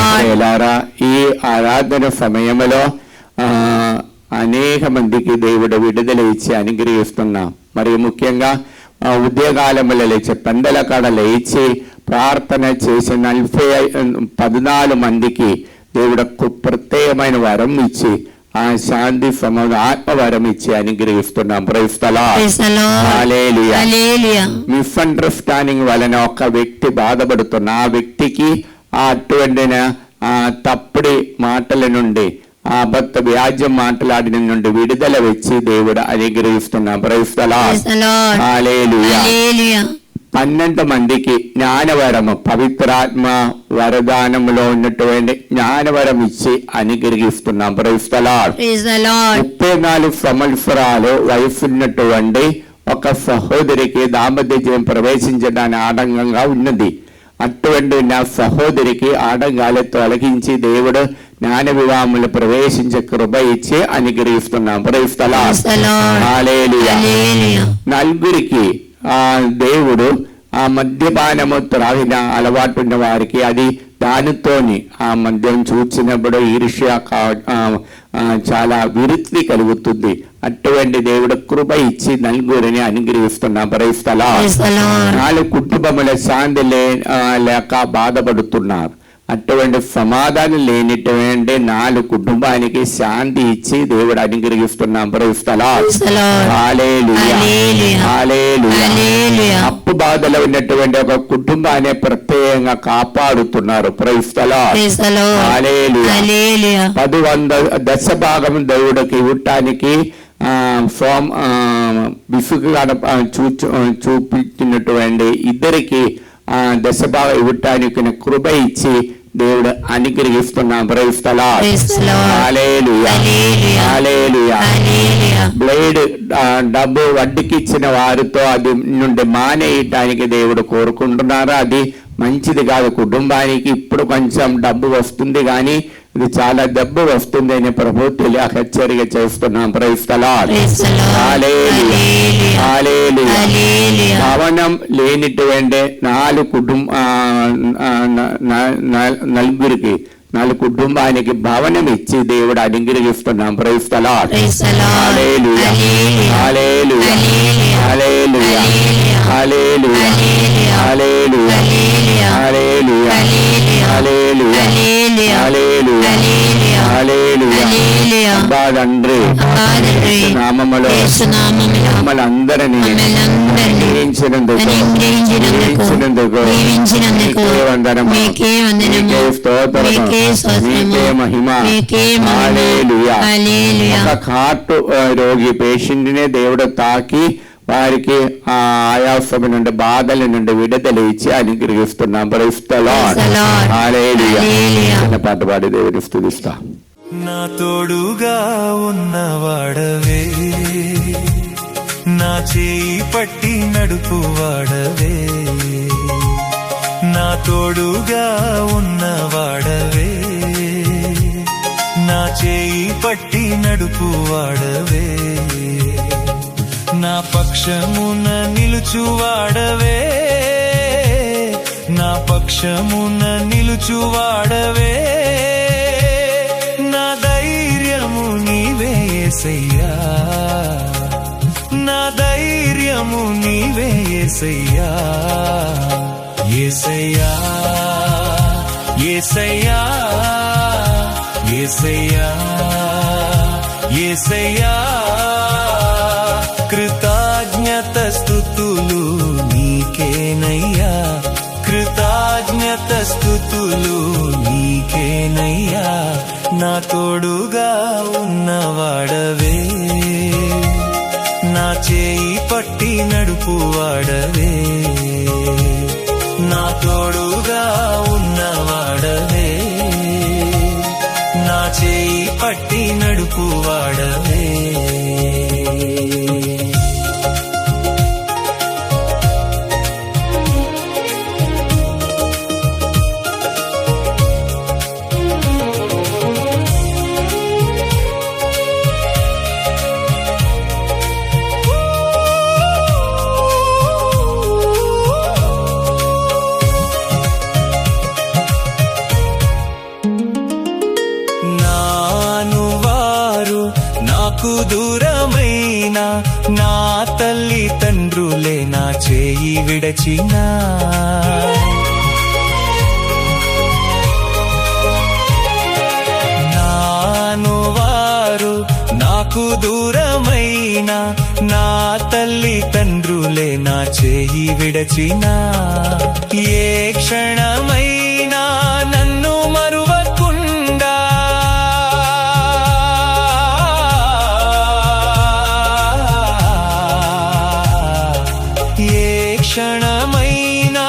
హల్లెలూయా. ఈ ఆరాధన సమయంలో అనేక మందికి దేవుడు విడుదల ఇచ్చి అనుగ్రహిస్తున్నాం. మరి ముఖ్యంగా ఉద్యోగాలములో లేచి పెందల కాడ లేచి ప్రార్థన చేసి 14 మందికి దేవుడు ప్రత్యేకమైన వరం ఇచ్చి ఆ శాంతి సమాధానం ఆత్మవరం ఇచ్చి అనుగ్రహిస్తున్నాం. Praise the Lord. Praise the Lord. Hallelujah. Hallelujah. Misunderstanding వలన ఒక వ్యక్తి బాధపడుతున్న ఆ వ్యక్తికి అటువంటి తప్పుడు మాటల నుండి, ఆ భర్త వ్యాజ్యం మాట్లాడిన నుండి విడుదల వచ్చి దేవుడు అనుగ్రహిస్తున్నాం. Praise the Lord. Praise the Lord. Hallelujah. Hallelujah. 12 మందికి జ్ఞానవరము, పవిత్రాత్మ వరదానంలో ఉన్నటువంటి జ్ఞానవరం ఇచ్చి అనుగ్రహిస్తున్నాం. Praise the Lord. Praise the Lord. 34 సంవత్సరాలు వయసు ఉన్నటువంటి ఒక సహోదరికి దాంపత్య జీవం ప్రవేశించడానికి ఆటంకంగా ఉన్నది. అటువంటి నా సహోదరికి ఆటంకాలు తొలగించి దేవుడు జ్ఞాన వివాహములు ప్రవేశించే కృప ఇచ్చి అనుగ్రహిస్తున్నాం. Praise the Lord. హల్లెలూయా. నలుగురికి దేవుడు ఆ మద్యపానము త్రాగిన అలవాటు ఉన్న వారికి అది దానితోని ఆ మద్యం చూచినప్పుడు ఈర్ష్య చాలా విరుక్తి కలుగుతుంది. అటువంటి దేవుడు కృప ఇచ్చి నలుగురిని అనుగ్రహిస్తున్నాం. Praise the Lord. 4 కుటుంబముల శాంతి లేక బాధపడుతున్నారు. అటువంటి సమాధానం లేనిటువంటి 4 కుటుంబానికి శాంతి ఇచ్చి దేవుడు అనుగ్రహిస్తున్నాం. Praise the Lord. Hallelujah. Hallelujah. అప్పు బాధలో ఉన్నటువంటి ఒక కుటుంబాన్ని ప్రత్యేకంగా కాపాడుతున్నారు. Praise the Lord. హల్లెలూయా. 10 దశభాగం దేవుడికి ఇవ్వటానికి విసుగుగా చూపించినటువంటి ఇద్దరికి దశభాగం ఇవ్వటానికి కృప ఇచ్చి దేవుడు అనుగ్రహిస్తున్నాం. Praise the Lord. Hallelujah. Hallelujah. Blade డబ్బు వడ్డీకి ఇచ్చిన వారితో అది నుండి మానేయటానికి దేవుడు కోరుకుంటున్నారు. అది మంచిది కాదు. కుటుంబానికి ఇప్పుడు కొంచెం డబ్బు వస్తుంది కానీ ఇది చాలా డబ్బు వస్తుంది అని ప్రభుత్వం హెచ్చరిక చేస్తున్నాం. Praise the Lord. Hallelujah. Hallelujah. భవనం లేనిటువంటి 4 కుటుంబానికి భవనం ఇచ్చి దేవుడు అనుగ్రహిస్తున్నాం. Praise the Lord. Hallelujah. Hallelujah. Hallelujah. Hallelujah. Hallelujah. Hallelujah. Hallelujah. Hallelujah. Hallelujah. తండ్రి నామములో మమ్మల్ని అందరినీ దీవించినందుకు వందనము, స్తోత్రము, నీకే మహిమ. హల్లెలూయా. ఒక హార్ట్ రోగి పేషెంట్ నే దేవుడు తాకి వారికి ఆయాసం నుండి బాధల నుండి విడుదల ఇచ్చి అనుగ్రహిస్తున్నాం. Praise the Lord. హల్లెలూయా. పాట పాడి దేవుని స్తుతిస్తా. నా తోడుగా ఉన్నవాడవే, నా చేయి పట్టి నడుపువాడవే, నా తోడుగా ఉన్నవాడవే, నా చేయి పట్టి నడుపువాడవే, నా పక్షమున నిలుచువాడవే, నా పక్షమున నిలుచువాడవే, నా ధైర్యము నీవే యేసయ్యా, నా ధైర్యము నీవే యేసయ్యా, యేసయ్యా, యేసయ్యా, యేసయ్యా, యేసయ్యా. కృతజ్ఞత స్తుతులు నీకేనయ్యా, కృతజ్ఞత స్తుతులు నీకేనయ్యా, నా తోడుగా ఉన్నవాడవే, నా చేయి పట్టి నడుపువాడవే, నా తోడుగా ఉన్నవాడవే, నా చేయి పట్టి నడుపువాడవే. నాకు దూరమైన నా తల్లి తండ్రులే నా చేయి విడచినా, నాను వారు నాకు దూరమైన నా తల్లి తండ్రులే నా చేయి విడచినా, ఏ క్షణమైనా నన్ను మరువకుండా ఏ క్షణమైనా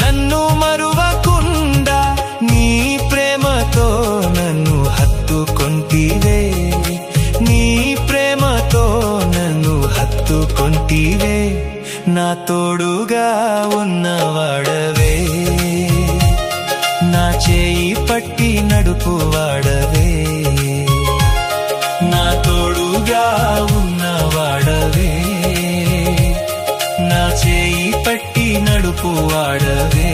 నన్ను మరువకుండా నీ ప్రేమతో నన్ను హత్తుకొంటివే, నీ ప్రేమతో నన్ను హత్తుకొంటివే, నా తోడుగా ఉన్నవాడవే, నా చేయి పట్టి నడుపువాడవే, నా తోడుగా ఉన్నవాడవే, నా చేయి పట్టి నడుపువాడవే.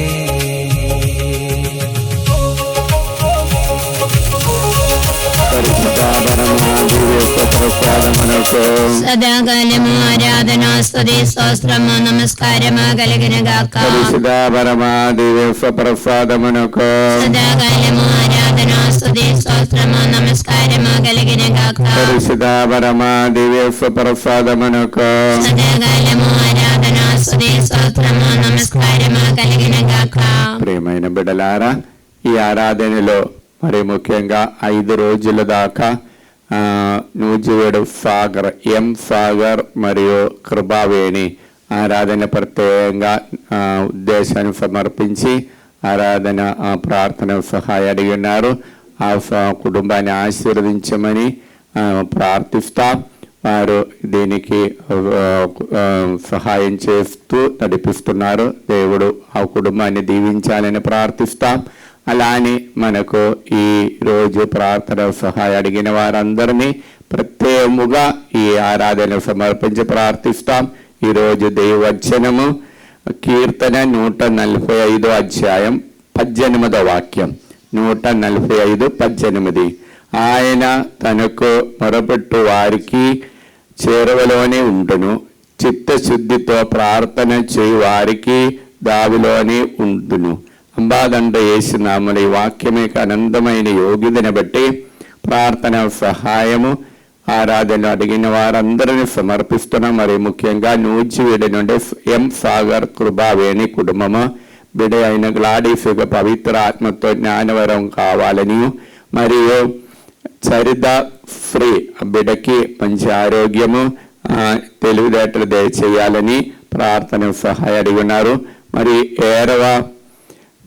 సదాకాలము ఆరాధనా స్తుతి స్తోత్రము నమస్కారము కలిగిన గాక. ప్రసాదమునకు సదాకాలము ఆరాధనా స్తుతి స్తోత్రము నమస్కారము కలిగిన గాక. ప్రసాదమునకు సదాకాలము ఆరాధనా స్తుతి స్తోత్రము నమస్కారము కలిగిన గాక. ప్రియమైన బిడ్డలారా, ఈ ఆరాధనలో మరి ముఖ్యంగా 5 రోజుల దాకా నూజివేడు ఫాగర్, ఎం ఫాగర్ మరియు కృపావేణి ఆరాధన ప్రత్యేకంగా ఉద్దేశాన్ని సమర్పించి ఆరాధన ప్రార్థన సహాయం అడిగి ఉన్నారు. ఆ కుటుంబాన్ని ఆశీర్వదించమని ప్రార్థిస్తాం. వారు దీనికి సహాయం చేస్తూ నడిపిస్తున్నారు. దేవుడు ఆ కుటుంబాన్ని దీవించాలని ప్రార్థిస్తాం. అలానే మనకు ఈ రోజు ప్రార్థన సహాయం అడిగిన వారందరినీ ప్రత్యేకముగా ఈ ఆరాధన సమర్పించి ప్రార్థిస్తాం. ఈరోజు దైవవచనము కీర్తన 145 అధ్యాయం 18వ వాక్యం. 145:18. ఆయన తనకు మొరపెట్టు వారికి చేరువలోనే ఉండును, చిత్తశుద్ధితో ప్రార్థన చేయు వారికి దావిలోనే ఉండును. అంబాదండ యేసునామములో ఈ వాక్యమే అనంతమైన యోగ్యతను బట్టి ప్రార్థన సహాయము ఆరాధన అడిగిన వారందరినీ సమర్పిస్తున్నాం. మరి ముఖ్యంగా నూజివీడి నుండి ఎం సాగర్ కృపావేణి కుటుంబము బిడ్డ అయిన గ్లాడీఫిక పవిత్ర ఆత్మతో జ్ఞానవరం కావాలని, మరియు చరిత ఫ్రీ బిడ్డకి మంచి ఆరోగ్యము తెలివితేటలు దయచేయాలని ప్రార్థన సహాయం అడిగి ఉన్నారు. మరి 6వ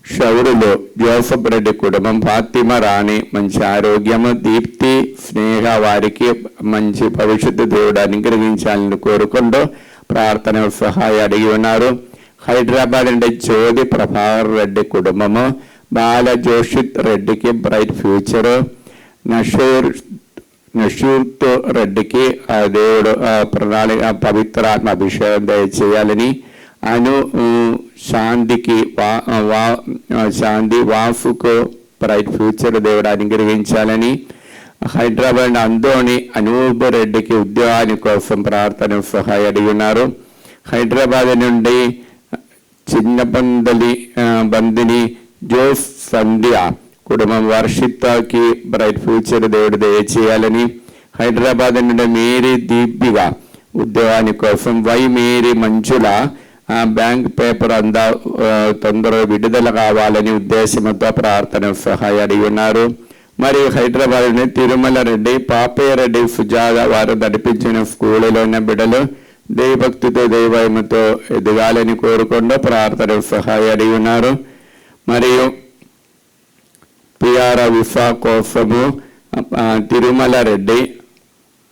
షౌరులో జోసఫ్ రెడ్డి కుటుంబం ఫాతిమా రాణి మంచి ఆరోగ్యము, దీప్తి స్నేహ వారికి మంచి భవిష్యత్తు దేవుడు అనుగ్రహించాలని కోరుకుంటూ ప్రార్థన సహాయం అడిగి ఉన్నారు. హైదరాబాద్ నుండి జ్యోతి ప్రభాకర్ రెడ్డి కుటుంబము బాల జోషిత్ రెడ్డికి బ్రైట్ ఫ్యూచరు, నషూర్తో రెడ్డికి దేవుడు ప్రణాళిక పవిత్రాత్మ అభిషేకం దయచేయాలని, అను శాంతికి శాంతి వాసుకు బ్రైట్ ఫ్యూచర్ దేవుడు అనుగ్రహించాలని, హైదరాబాద్ అందోని అనూప్ రెడ్డికి ఉద్యోగాని కోసం ప్రార్థన సహాయం అడిగి ఉన్నారు. హైదరాబాద్ నుండి చిన్న బందిని జోస్ సంధ్య కుటుంబం వర్షితకి బ్రైట్ ఫ్యూచర్ దేవుడు దయచేయాలని, హైదరాబాద్ నుండి మేరీ దీపిగా ఉద్యోగాని కోసం, Y Mary Manjula bank paper తొందరగా విడుదల కావాలని ఉద్దేశంతో ప్రార్థన సహాయం అడిగి ఉన్నారు. మరియు హైదరాబాద్ నుండి తిరుమల రెడ్డి, పాపయ్య రెడ్డి, సుజాత వారు నడిపించిన స్కూలులో ఉన్న బిడ్డలు దైవభక్తితో దైవమతో ఎదగాలని కోరుకుంటూ ప్రార్థన సహాయం అడిగి ఉన్నారు. మరియు పిఆర్ విఫా కోసము తిరుమల రెడ్డి,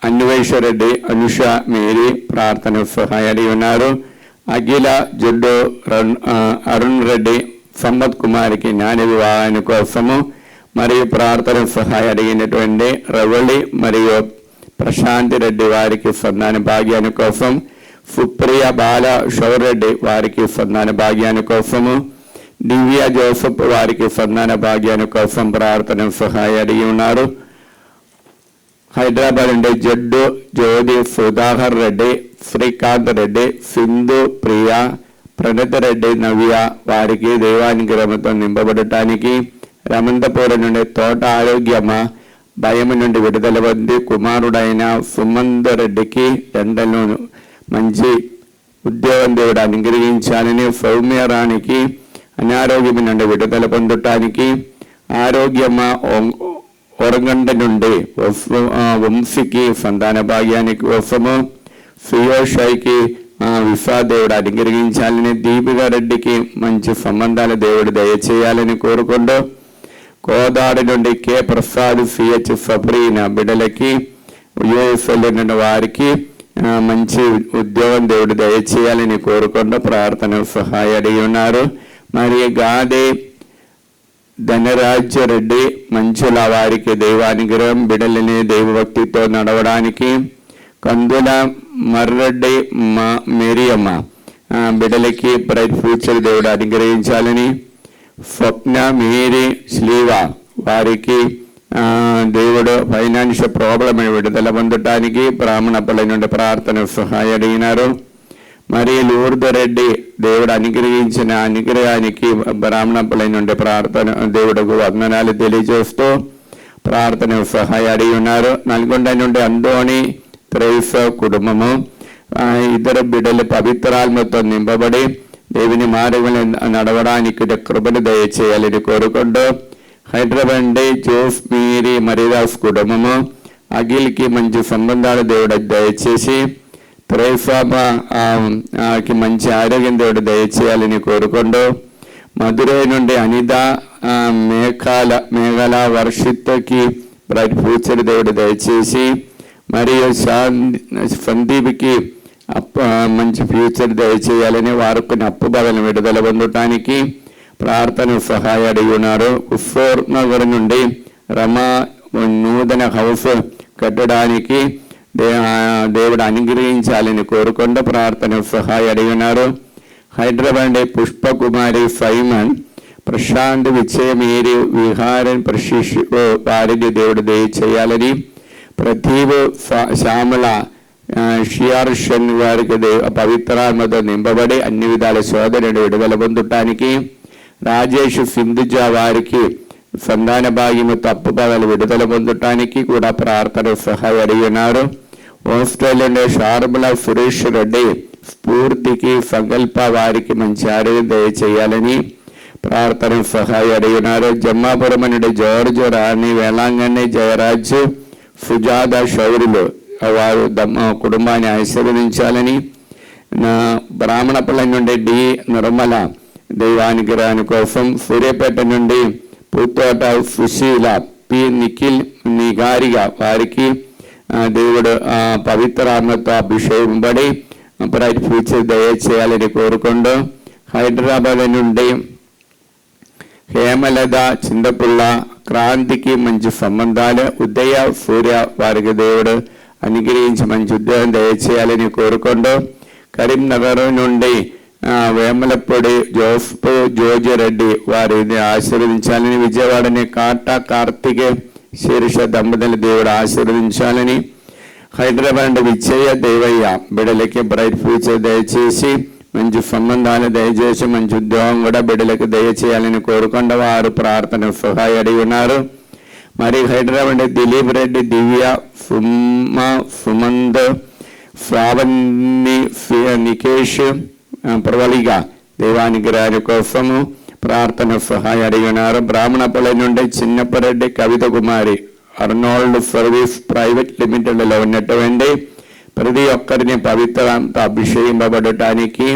అన్వేషరెడ్డి, అనుష మేరీ ప్రార్థన సహాయం అడిగి ఉన్నారు. అఖిల జుడ్డు అరుణ్ రెడ్డి సంపత్ కుమార్కి జ్ఞాన వివాహాని కోసము మరియు ప్రార్థన సహాయం అడిగినటువంటి రవళి మరియు ప్రశాంతి రెడ్డి వారికి సంతాన భాగ్యాని కోసం, సుప్రియ బాల షౌరెడ్డి వారికి సంతాన భాగ్యాని కోసము, దివ్య జోసఫ్ వారికి సంతాన భాగ్యాని కోసం ప్రార్థన సహాయం అడిగి ఉన్నారు. హైదరాబాద్ నుండి జడ్డు జ్యోతి సుధాకర్ రెడ్డి, శ్రీకాంత్ రెడ్డి, సింధు ప్రియ, ప్రణత రెడ్డి, నవ్య వారికి దైవానుగ్రహంతో నింపబడటానికి, రమంతపురం నుండి తోట ఆరోగ్యమ్మ భయం నుండి విడుదల పొంది కుమారుడైన సుమంద్ రెడ్డికి లండన్లో మంచి ఉద్యోగం దేవుడు అనుగ్రహించాలని, సౌమ్య రాణికి అనారోగ్యం నుండి విడుదల పొందటానికి, ఆరోగ్యమ ఒరగండ నుండి వంశీకి సంతాన భాగ్యానికి కోసము, సుయోషాయికి విశ్వా దేవుడు అనుగ్రహించాలని, దీపికా రెడ్డికి మంచి సంబంధాలు దేవుడు దయచేయాలని కోరుకుంటూ, కోదాడి నుండి కె ప్రసాద్ సిహెచ్ సబ్రీనా బిడ్డలకి, యుఎస్ఎల్ నుండి వారికి మంచి ఉద్యోగం దేవుడు దయచేయాలని కోరుకుంటూ ప్రార్థన సహాయ అడిగి ఉన్నారు. మరి గాదే ధనరాజ్య రెడ్డి మంచుల వారికి దైవానుగ్రహం, బిడ్డలని దైవభక్తితో నడవడానికి, కందుల మర్రెడ్డి మేరియమ్మ బిడ్డలకి బ్రైట్ ఫ్యూచర్ దేవుడు అనుగ్రహించాలని, స్వప్న మేరీ శ్లీవ వారికి దేవుడు ఫైనాన్షియల్ ప్రాబ్లం విడుదల పొందటానికి బ్రాహ్మణపల్లి నుండి ప్రార్థన సహాయ అడిగినారు. మరి లూర్ద రెడ్డి దేవుడు అనుగ్రహించిన అనుగ్రహానికి బ్రాహ్మణపల్లి నుండి ప్రార్థన దేవుడుకు వందనాలు తెలియజేస్తూ ప్రార్థన సహాయ అడిగి ఉన్నారు. నల్గొండ నుండి అందోని త్రైఫ కుటుంబము ఇద్దరు బిడ్డలు పవిత్రాత్మతో నింపబడి దేవుని మార్గంలో నడవడానికి కృపను దయచేయాలని కోరుకుంటూ, హైదరాబాద్ నుండి జోస్ మీరి మరిదాస్ కుటుంబము అఖిల్కి మంచి సంబంధాలు దేవుడు దయచేసి, త్రైఫాకి మంచి ఆరోగ్యం దేవుడు దయచేయాలని కోరుకుంటూ, మధురై నుండి అనిత మేఘాల వర్షిత్కి బ్రైట్ ఫ్యూచర్ దేవుడు దయచేసి, మరియు సందీప్కి మంచి ఫ్యూచర్ దయచేయాలని, వారికి అప్పు బదులు విడుదల పొందటానికి ప్రార్థన సహాయ అడిగి ఉన్నారు. ఉఫోర్ నగర్ నుండి రమా నూతన హౌస్ కట్టడానికి దేవుడు అనుగ్రహించాలని కోరుకుంటూ ప్రార్థన సహాయ అడిగి ఉన్నారు. హైదరాబాద్ పుష్పకుమారి సైమన్ ప్రశాంత్ విజయమేరి విహారన్ ప్రశిష్ వారిని దేవుడు దయచేయాలని, ప్రతీవ్ శ్యామల షియార్షన్ వారికి పవిత్రాత్మతో నింపబడి అన్ని విధాల సోదరుడు విడుదల పొందటానికి, రాజేష్ సింధుజా వారికి సంతాన భాగ్యము తప్పు బదులు విడుదల పొందటానికి కూడా ప్రార్థన సహాయ అడిగి ఉన్నారు. ఆస్ట్రేలియా షార్ముల సురేష్ రెడ్డి స్ఫూర్తికి సంకల్ప వారికి మంచి ఆరోగ్యం దయచేయాలని ప్రార్థన సహాయ అడిగి ఉన్నారు. జమ్మాపురం నుండి జార్జ్ రాణి వేలాంగణి జయరాజ్ సుజాత శౌరులు వారు కుటుంబాన్ని ఆశీర్వదించాలని, బ్రాహ్మణపల్లి నుండి డి నిర్మల దైవానుగ్రహాని కోసం, సూర్యాపేట నుండి పుత్తోట సుశీల పి నిఖిల్ నిగారిగా వారికి దేవుడు పవిత్రాత్మతో అభిషేకింపబడి బ్రైట్ ఫ్యూచర్ దయచేయాలని కోరుకుంటూ, హైదరాబాద్ నుండి హేమలత చింతపుల్ల క్రాంతికి మంచి సంబంధాలు, ఉదయ సూర్య వారికి దేవుడు అనుగ్రహించి మంచి ఉద్యోగం దయచేయాలని కోరుకుంటూ, కరీంనగర్ నుండి వేమలపొడి జోజిరెడ్డి వారిని ఆశీర్వదించాలని, విజయవాడని కాటా కార్తిక శీర్ష దంపతులు దేవుడు ఆశీర్వదించాలని, హైదరాబాద్ విజయ దేవయ్య బిడ్డలకి బ్రైట్ ఫ్యూచర్ దయచేసి మంచి సంబంధాలు దయచేసి మంచి ఉద్యోగం కూడా బిడ్డలకు దయచేయాలని కోరుకుంటూ వారు ప్రార్థన సహాయ అడిగి ఉన్నారు. మరి హైదరాబాద్ దిలీప్ రెడ్డి దివ్య సుమంద్ శ్రావణి నికేష్ ప్రవళిగా దైవానుగ్రహాని కోసము ప్రార్థన సహాయ అడిగి ఉన్నారు. బ్రాహ్మణపల్లి నుండి చిన్నప్పరెడ్డి కవిత కుమారి అర్నాల్డ్ సర్వీస్ ప్రైవేట్ లిమిటెడ్లో ఉన్నటువంటి ప్రతి ఒక్కరిని పవిత్రంతో అభిషేకింపబడటానికి,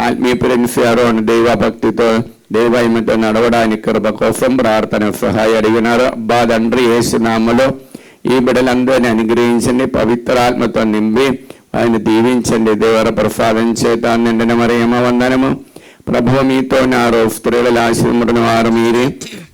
ఆత్మీయ ఫ్రెండ్స్ ఎవరో దైవభక్తితో దైవమతో నడవడానికి కృప కోసం ప్రార్థన సహాయ అడిగినారు. అబ్బా తండ్రి యేసు నామములో ఈ బిడ్డలందరినీ అనుగ్రహించండి, పవిత్రాత్మతో నింపి ఆయన దీవించండి. దేవర ప్రసాదం చేత నిండిన మరియమ్మ వందనము. ప్రభువు మీతో నారో స్త్రీల ఆశీర్వదింపబడిన వారు మీరే,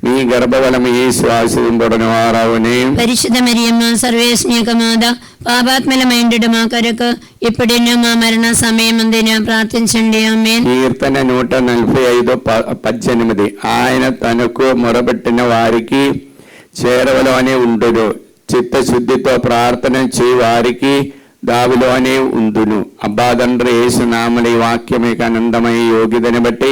మీ గర్భఫలము యేసు ఆశీర్వదింపబడిన వారవునే. పరిశుద్ధ మరియమ్మ సర్వేశ్వని యొక్క మాత, పాపాత్మలమైండు మా కొరకు ఇప్పుడున్న మా మరణ సమయమందున ప్రార్థించండి. ఆమేన్. కీర్తన 145:18 ఆయన తనకు మొరబెట్టిన వారికి చేరవలోనే ఉండును, చిత్తశుద్ధితో ప్రార్థన చేయి వారికి దావిలోనే ఉందును. అబ్బా తండ్రి యేసు నామములో ఈ వాక్యమే ఆనందమయ యోగ్యతని బట్టి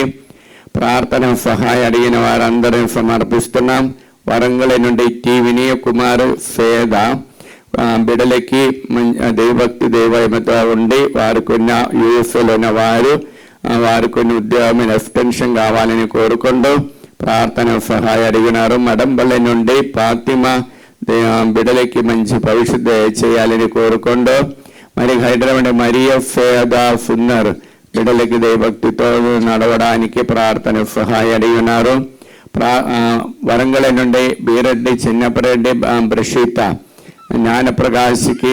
ప్రార్థన సహాయ అడిగిన వారందరినీ సమర్పిస్తున్నాం. వరంగల్ నుండి టి వినయ కుమార్ పేద బిడలకి దైవభక్తి దైవమతో ఉండి వారికి ఉన్న యూఎస్లో ఉన్న వారికి కొన్ని ఉద్యోగమైన ఎక్స్టెన్షన్ కావాలని కోరుకుంటూ ప్రార్థన సహాయ అడిగినారు. మడంబల్లి నుండి ఫాతిమా బిడలకి మంచి భవిష్యత్తు చేయాలని కోరుకుంటూ మరి హైదరాబాద్ మరియ ఫేదా సున్నర్ బిడలకి దైవభక్తితో నడవడానికి ప్రార్థన సహాయ అడిగినారు. వరంగల్ నుండి బీరెడ్డి చిన్నపరెడ్డి బ్రషిత జ్ఞానప్రకాశ్కి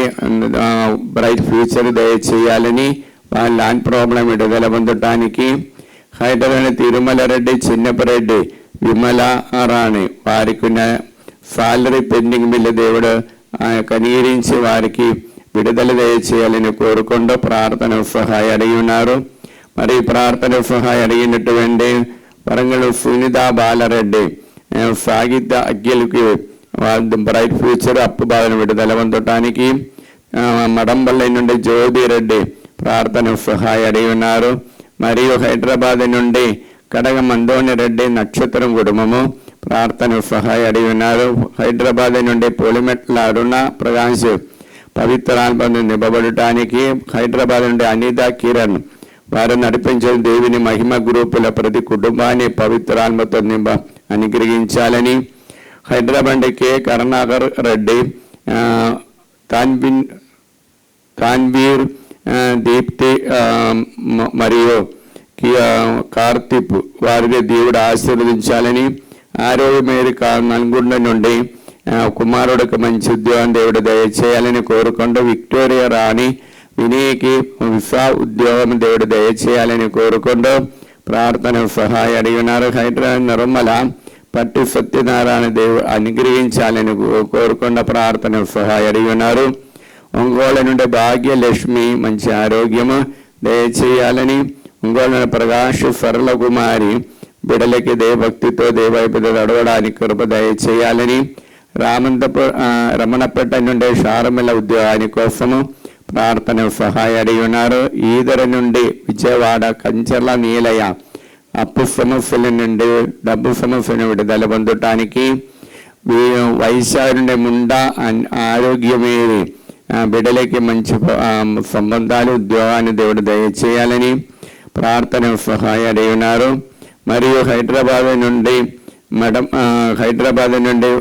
బ్రైట్ ఫ్యూచర్ దయచేయాలని వాళ్ళ ల్యాండ్ ప్రాబ్లం విడుదల పొందటానికి హైదరాబాద్ తిరుమల రెడ్డి చిన్నపరెడ్డి విమల రాణి వారికి సాలరీ పెండింగ్ బిల్లు దేవుడు కనీరించి వారికి విడుదల దయచేయాలని కోరుకుంటూ ప్రార్థన సహాయ అడిగి ఉన్నారు. మరి ప్రార్థన సహాయ అడిగినటువంటి వరంగల్ సునీత బాలరెడ్డి సాగిత అగ్గిలకి బ్రైట్ ఫ్యూచర్ అప్పు బాధను విడుదల పొందటానికి మడంబల్లి నుండి జ్యోతిరెడ్డి ప్రార్థన సహాయ అడిగి ఉన్నారు. మరియు హైదరాబాద్ నుండి కడగ మందోని రెడ్డి నక్షత్రం కుటుంబము ప్రార్థన సహాయ అడిగి ఉన్నారు. హైదరాబాద్ నుండి పోలిమెట్ల అరుణ ప్రకాశ్ పవిత్రాత్మను నింపబడటానికి హైదరాబాద్ నుండి అనిత కిరణ్ వారు నడిపించిన దేవుని మహిమ గ్రూపుల ప్రతి కుటుంబాన్ని పవిత్రాత్మతో అనుగ్రహించాలని హైదరాబాద్ కే కరుణాకర్ రెడ్డి తాన్వీర్ దీప్తి మరియు కార్తిప్ వారిని దేవుడు ఆశీర్వదించాలని ఆరోగ్యమేర నల్గొండ నుండి కుమారుడికి మంచి ఉద్యోగం దేవుడు దయచేయాలని కోరుకుంటూ విక్టోరియా రాణి వినయ్కి విసా ఉద్యోగం దేవుడు దయచేయాలని కోరుకుంటూ ప్రార్థన సహాయ అడిగినారు. హైదరాబాద్ నిర్మల పట్టు సత్యనారాయణ దేవుడు అనుగ్రహించాలని కోరుకుంటూ ప్రార్థన సహాయ అడిగినారు. ఒంగోలు నుండి భాగ్యలక్ష్మి మంచి ఆరోగ్యము దయచేయాలని ఒంగోలు ప్రకాష్ సరళ కుమారి బిడలకి దేవభక్తితో దేవైపుతో నడవడానికి కృప దయచేయాలని రమణపేట నుండి షారమిల ఉద్యోగాని కోసము ప్రార్థన సహాయ అడిగి ఉన్నారు. ఈదర నుండి విజయవాడ కంచెర్ల నీలయ అప్పు సమస్యల నుండి డబ్బు సమస్యను విడుదల పొందటానికి వైశాఖ నుండి ముండా ఆరోగ్యమేరి బిడ్డలకి మంచి సంబంధాలు ఉద్యోగాన్ని దేవుడు దయచేయాలని ప్రార్థన సహాయ అడిగి ఉన్నారు. మరియు హైదరాబాద్ నుండి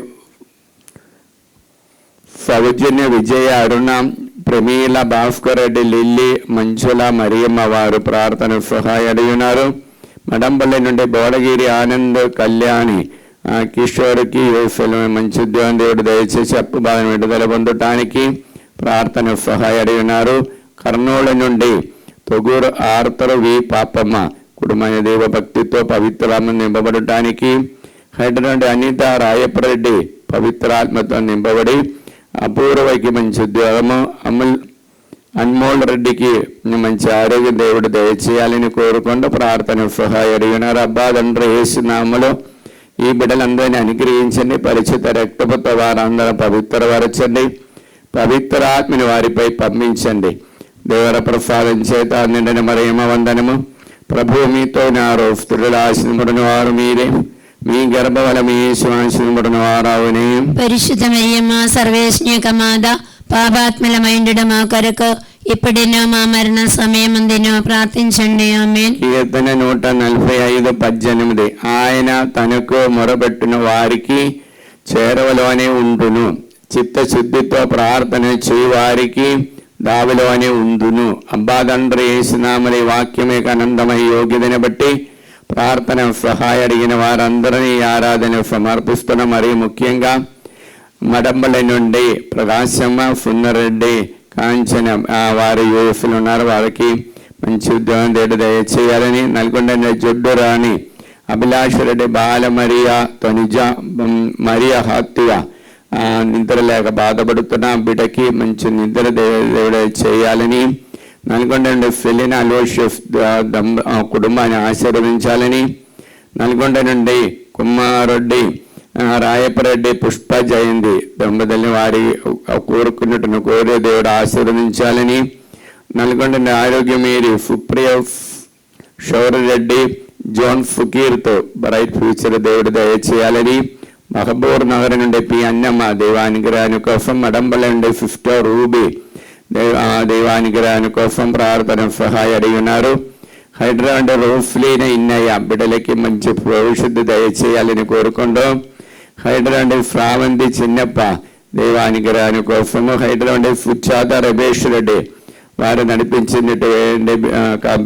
సౌజన్య విజయ అరుణ ప్రమీల భాస్కర్ రెడ్డి లిల్లీ మంజుల మరియమ్మ వారు ప్రార్థన సహాయ అడిగి ఉన్నారు. మడంపల్లి నుండి బోడగిరి ఆనంద్ కళ్యాణి కిషోర్కి మంచి ఉద్యోగం దేవుడు దయచేసి అప్పు బాధను విడుదల పొందటానికి ప్రార్థన సహాయ అడిగి ఉన్నారు. కర్నూలు నుండి తొగూరు ఆర్తరు వి పాపమ్మ కుటుంబ దేవభక్తితో పవిత్రాత్మ నింపబడటానికి హైదరాబాద్ అనిత రాయపరెడ్డి పవిత్రాత్మతో నింపబడి అపూర్వకి మంచి ఉద్యోగము అన్మోల్ రెడ్డికి మంచి ఆరోగ్య దేవుడు దయచేయాలని కోరుకుంటూ ప్రార్థన సహాయ అడిగినారు. అబ్బా తండ్రి యేసునామములో ఈ బిడ్డలందరినీ అనుగ్రహించండి. పరిచిత రక్తపుతో వారందరూ పవిత్రపరచండి. పవిత్రాత్మని వారిపై పంపించండి. దేవర ప్రసాదం చేత నిండిన మరియమ్మ వందనము. ప్రభు మీతో నారో స్త్రీల ఆశీర్వదింపబడిన వారు మీరే, మీ గర్భఫలము యేసు ఆశీర్వదింపబడిన వారవునే. పరిశుద్ధ మరియమ్మ సర్వేశ్వర మాత పాపాత్మలమైండు మా కొరకు ఇప్పుడెన్నో మా మరణ సమయమందును ప్రార్థించండి. ఆమేన్. కీర్తన 145:18 ఆయన తనకు మొరబెట్టిన వారికి చేరవలోనే ఉండును, చిత్తశుద్ధితో ప్రార్థన చేయి వారికి దావిలోనే ఉండును. అబ్బా తండ్రి యేసునామములో వాక్యమే ఆనందమై యోగ్యతను బట్టి ప్రార్థన సహాయ అడిగిన వారందరినీ ఆరాధన సమర్పిస్తున్న. మరియు ముఖ్యంగా మడంబల నుండి ప్రకాశమ్మ సున్నరెడ్డి కాంచన వారి యూఎస్లు ఉన్నారు, వారికి మంచి ఉద్యోగం దేవుడు దయచేయాలని. నల్గొండ జొడ్డు రాణి అభిలాష్ రెడ్డి బాల మరియా తనుజ మరియా హత్య నిద్ర లేక బాధపడుతున్న బిడ్డకి మంచి నిద్ర దేవుడు చేయాలని. నల్గొండ నుండి ఫెలినా లోషియస్ కుటుంబాన్ని ఆశీర్వదించాలని. నల్గొండ నుండి కుమారెడ్డి రాయపరెడ్డి పుష్ప జయంతి దంపతుల్ని వారి కోరుకున్నట్టును కోరే దేవుడు ఆశీర్వదించాలని. నల్గొండ నుండి ఆరోగ్యమేరి సుప్రియ శౌర్యరెడ్డి జోన్ ఫకీర్తో బ్రైట్ ఫ్యూచర్ దేవుడు దయచేయాలని. మహబూర్ నగర్ నుండి పి అన్నమ్మ దైవానుగ్రహాన్ని కోసం, మడంబల నుండి 50 రూబీ దైవానుగ్రహాన్ని కోసం ప్రార్థన సహాయ అడిగి ఉన్నారు. హైదరాబాద్ రోస్లీన ఇన్నయ్య బిడ్డలకి మంచి భవిష్యత్తు దయచేయాలని కోరుకుంటూ, హైదరాబాద్ శ్రావంతి చిన్నప్ప దైవానుగ్రహాన్ని కోసము, హైదరాబాద్ సుచాత రమేష్ రెడ్డి వారు నడిపించినటువంటి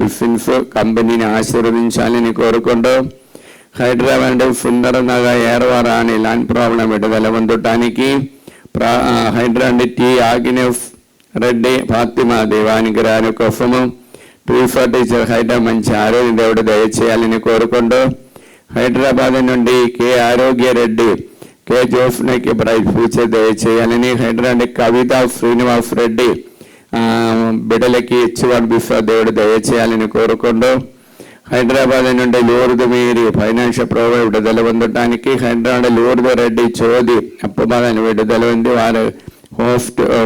బిజినెస్ కంపెనీని ఆశీర్వదించాలని కోరుకుంటూ, హైదరాబాద్ సుందరనగర్ ఏర్వరాని ల్యాండ్ ప్రాబ్లం విడుదల పొందటానికి, హైదరాబాద్ టి ఆగ్నేష్ రెడ్డి ఫాతిమా దైవానుగ్రహాన్ని కోసము, ప్రిఫర్ టీచర్ హైదరాబాద్ మంచి ఆరోగ్య దేవుడు దయచేయాలని కోరుకుంటూ, హైదరాబాద్ నుండి కె ఆరోగ్య రెడ్డి కె జోఫ్నకి బ్రైట్ ఫ్యూచర్ దయచేయాలని, హైదరాబాద్ కవిత శ్రీనివాస్ రెడ్డి బిడ్డలకి H1 బిఫా దేవుడు దయచేయాలని కోరుకుంటూ, హైదరాబాద్ నుండి లూర్దు మీరి ఫైనాన్షియల్ ప్రాబ్లం విడుదల పొందటానికి, హైదరాబాద్ లూర్దు రెడ్డి చోది అప్పుబాధను విడుదల ఉంది, వారు